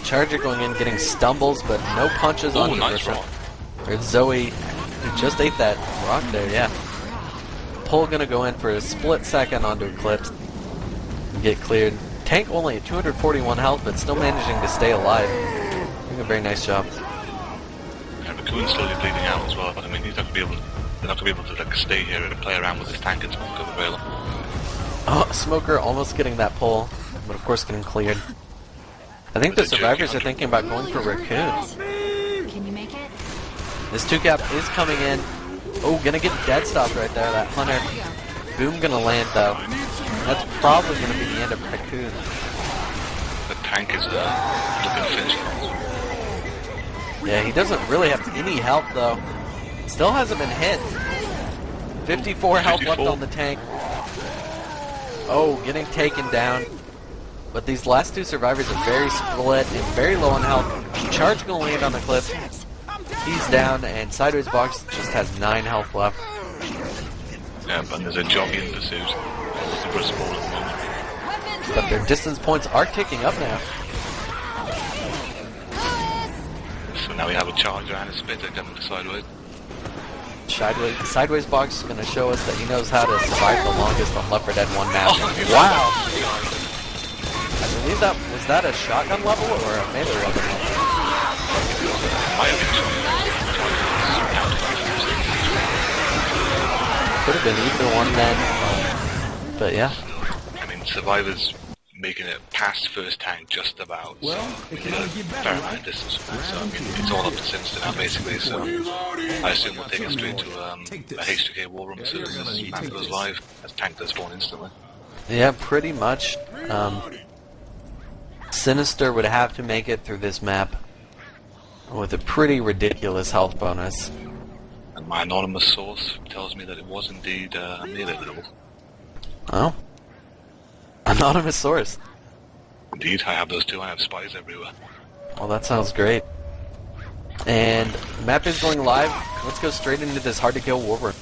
Charger going in, getting stumbles, but no punches on nice rock. There's Zoe, who just ate that rock there, yeah. Pull gonna go in for a split second onto Eclipse. Get cleared. Tank only at 241 health, but still managing to stay alive. Doing a very nice job. Yeah, Raccoon's slowly bleeding out as well. I mean, he's not gonna be able. They're not gonna be able to like stay here and play around with this tank and Smoker for very long. Oh, Smoker almost getting that pull, but of course getting cleared. I think the survivors are thinking about going for Raccoon. Can you make it? This 2-cap is coming in. Oh, gonna get dead stopped right there, that Hunter. Boom gonna land though. That's probably gonna be the end of Raccoon. The tank is looking finished. Yeah, he doesn't really have any health though. Still hasn't been hit. 54 health left on the tank. Oh, getting taken down. But these last 2 survivors are very split and very low on health. Charge gonna land on the cliff. He's down, and Sideways Box just has 9 health left. Yeah, but there's a jockey in pursuit. Looking for a spawn at the moment. But their distance points are ticking up now. So now we have a Charger and a Spitter coming to Sideways. Sideways Box is gonna show us that he knows how to survive the longest on Left 4 Dead 1 map. Wow! I believe was that a shotgun level or a melee weapon level? Could have been either one then, but yeah. I mean, survivors making it past first tank just about. Well, so, it can only get better, fair amount of distance from it, so I mean, it's all up to Cynister now basically. So I assume we'll take it straight to a H2K War Room as soon as this map goes live. As tank does spawn instantly. Yeah, pretty much. Cynister would have to make it through this map with a pretty ridiculous health bonus. And my anonymous source tells me that it was indeed melee level. Oh. Anonymous source. Indeed, I have those 2. I have spies everywhere. Well, that sounds great. And map is going live. Let's go straight into this Hard2Kill War Room.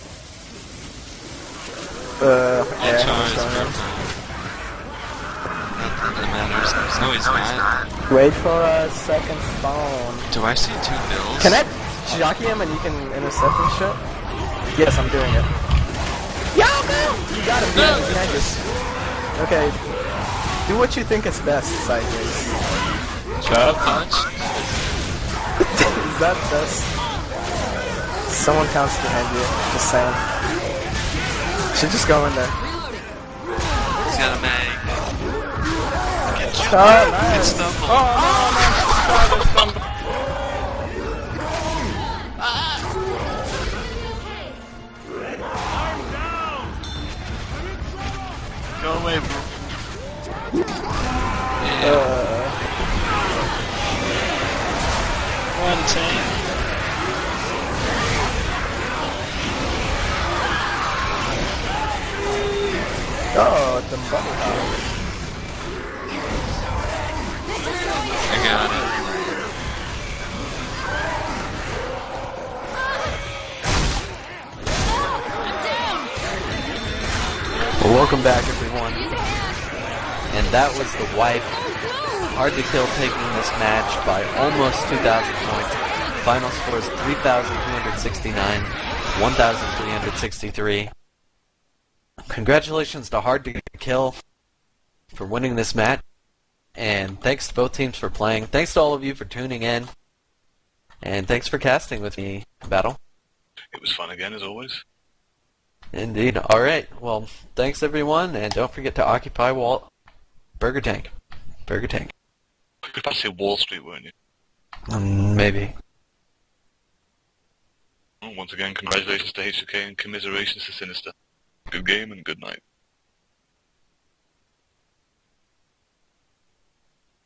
No, he's not. Wait for a second spawn. Do I see 2 bills? Can I jockey him and you can intercept and shit? Yes, I'm doing it. Yo, man! You got him, man. Behind us. Okay. Do what you think is best, Sideways. Shut up. Punch. Is that best? Someone counts behind you. Just saying. Should just go in there. He's got a mag. Oh, nice. It's stumble. Go away, bro. Run, tank. Oh, the bubble hop. I got it. Well, welcome back, everyone. And that was the wife. Hard2Kill taking this match by almost 2,000 points. Final score is 3,269, 1,363. Congratulations to Hard2Kill for winning this match. And thanks to both teams for playing. Thanks to all of you for tuning in. And thanks for casting with me, Battle. It was fun again, as always. Indeed. Alright, well, thanks everyone, and don't forget to occupy Burger Tank. Burger Tank. You could perhaps say Wall Street, weren't you? Maybe. Well, once again, congratulations to H2K and commiserations to Cynister. Good game and good night.